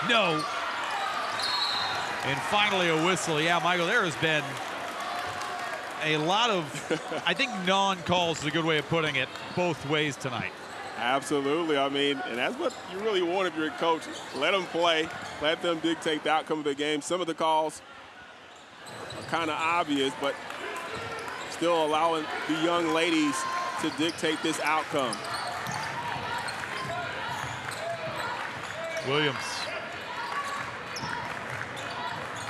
no. And finally a whistle. Yeah, Michael, there has been a lot of, I think non-calls is a good way of putting it, both ways tonight. Absolutely. I mean, and that's what you really want if you're a coach. Let them play. Let them dictate the outcome of the game. Some of the calls are kind of obvious, but still allowing the young ladies to dictate this outcome. Williams.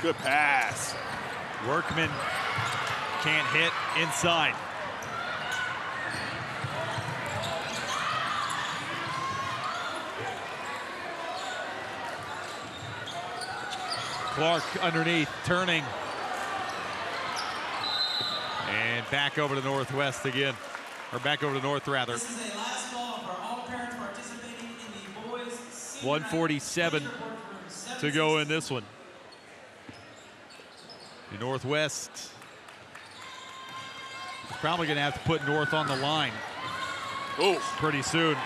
Good pass. Workman can't hit inside. Clark underneath, turning. And back over to Northwest again. Or back over to North, rather. This is a last call for all parents participating in the boys. 147 to go in this one. The Northwest is probably going to have to put North on the line pretty soon.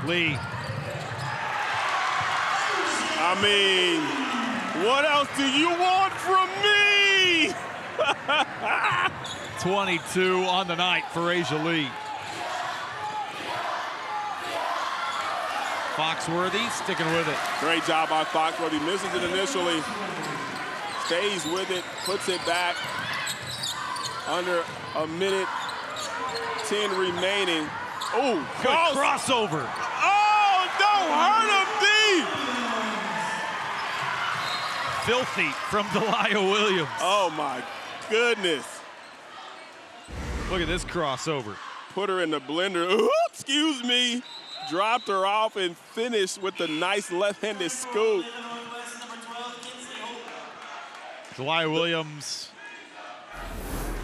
Lee. I mean, what else do you want from me? 22 on the night for Asia Lee. Foxworthy sticking with it. Great job by Foxworthy. Misses it initially, stays with it, puts it back. Under a minute 10 remaining. Oh, good crossover. Oh, don't hurt him deep. Filthy from Delia Williams. Oh my goodness. Look at this crossover. Put her in the blender. Ooh, excuse me. Dropped her off and finished with the nice left-handed scoop. Delia Williams,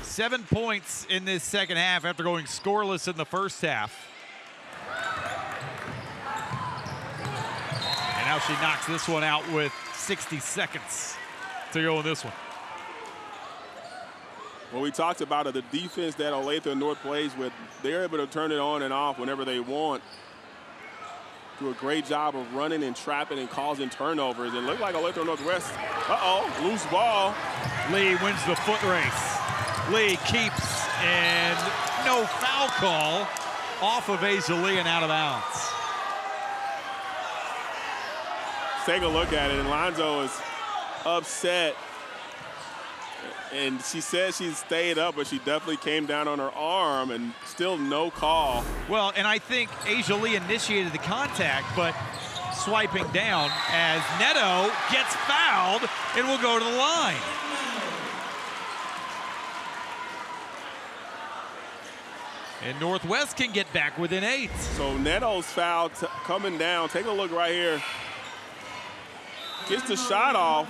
7 points in this second half after going scoreless in the first half. And now she knocks this one out with 60 seconds to go in this one. Well, we talked about it, the defense that Olathe North plays with, they're able to turn it on and off whenever they want. Do a great job of running and trapping and causing turnovers. It looked like Olathe Northwest, loose ball. Lee wins the foot race. Lee keeps, and no foul call off of Asia Lee and out of bounds. Take a look at it, and Lonzo is upset. And she said she stayed up, but she definitely came down on her arm, and still no call. Well, and I think Asia Lee initiated the contact, but swiping down as Neto gets fouled and will go to the line. And Northwest can get back within 8. So Neto's foul coming down. Take a look right here. Gets the shot off,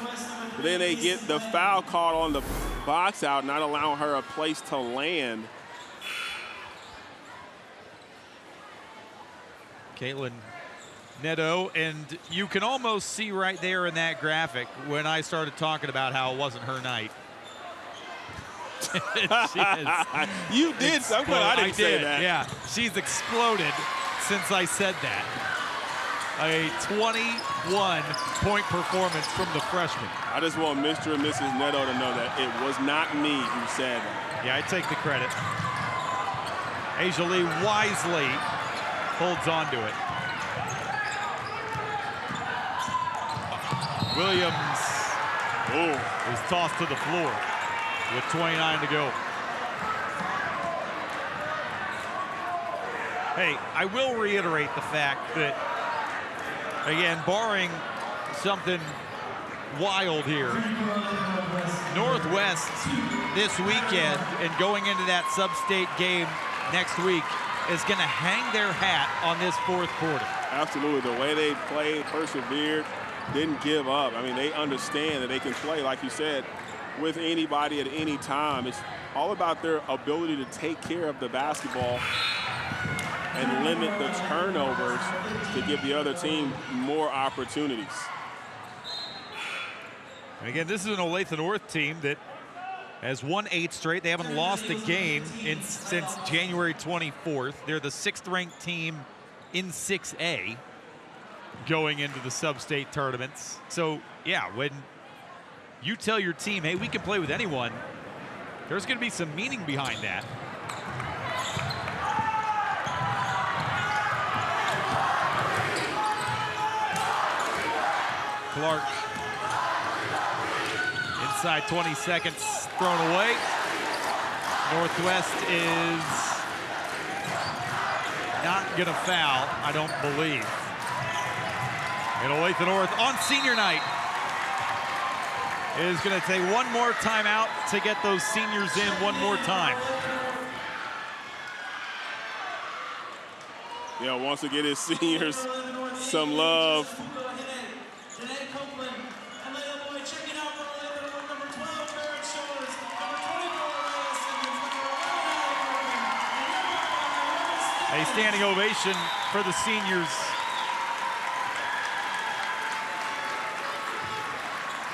but then they get the foul call on the box out, not allowing her a place to land. Caitlin Neto, and you can almost see right there in that graphic when I started talking about how it wasn't her night. You did something. I didn't say that. Yeah, she's exploded since I said that. A 21-point performance from the freshman. I just want Mr. and Mrs. Neto to know that it was not me who said that. Yeah, I take the credit. Asia Lee wisely holds on to it. Williams is tossed to the floor with 29 to go. Hey, I will reiterate the fact that, again, barring something wild here, Northwest this weekend and going into that sub-state game next week is going to hang their hat on this fourth quarter. Absolutely. The way they played, persevered, didn't give up. I mean, they understand that they can play, like you said, with anybody at any time. It's all about their ability to take care of the basketball and limit the turnovers to give the other team more opportunities. And again, this is an Olathe North team that has won 8 straight. They haven't lost a game since January 24th. They're the 6th-ranked team in 6A going into the sub-state tournaments. So, yeah, when you tell your team, hey, we can play with anyone, there's going to be some meaning behind that. Clark, inside 20 seconds, thrown away. Northwest is not gonna foul, I don't believe. And Olathe North on senior night is gonna take one more timeout to get those seniors in one more time. Yeah, wants to get his seniors some love. A standing ovation for the seniors.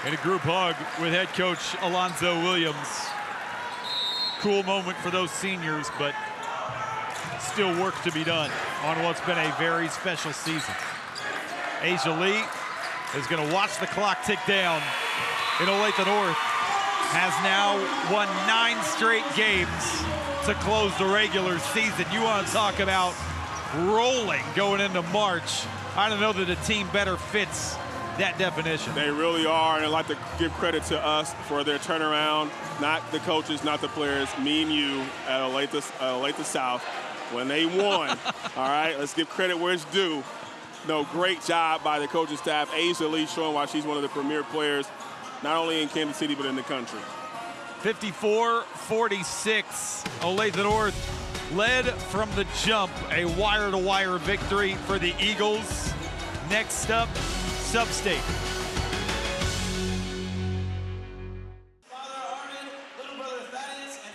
And a group hug with head coach Alonzo Williams. Cool moment for those seniors, but still work to be done on what's been a very special season. Asia Lee is going to watch the clock tick down. And Olathe North has now won 9 straight games to close the regular season. You want to talk about rolling going into March. I don't know that a team better fits that definition. They really are, and I'd like to give credit to us for their turnaround, not the coaches, not the players, me and you at Olathe South. When they won, all right, let's give credit where it's due. No, great job by the coaching staff. Asia Lee showing why she's one of the premier players, not only in Kansas City, but in the country. 54-46, Olathe North led from the jump, a wire-to-wire victory for the Eagles. Next up, Sub-State.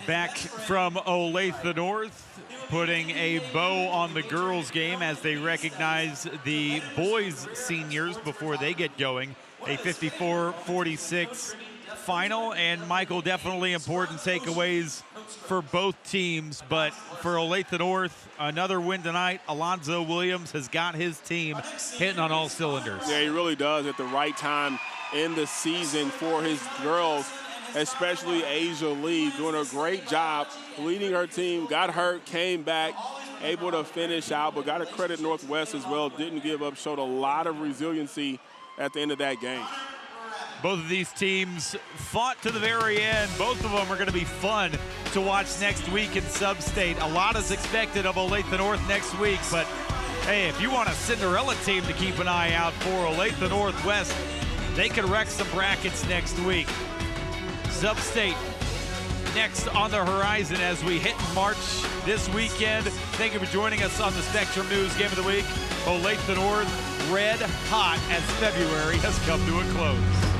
Back from Olathe North, putting a bow on the girls' game as they recognize the boys' seniors before they get going. A 54-46 final, and Michael, definitely important takeaways for both teams, but for Olathe North, another win tonight. Alonzo Williams has got his team hitting on all cylinders. Yeah, he really does at the right time in the season for his girls, especially Asia Lee, doing a great job leading her team. Got hurt, came back, able to finish out, but got to credit Northwest as well. Didn't give up, showed a lot of resiliency at the end of that game. Both of these teams fought to the very end. Both of them are going to be fun to watch next week in Sub-State. A lot is expected of Olathe North next week, but hey, if you want a Cinderella team to keep an eye out for, Olathe Northwest, they could wreck some brackets next week. Sub-State next on the horizon as we hit March this weekend. Thank you for joining us on the Spectrum News Game of the Week. Olathe North red hot as February has come to a close.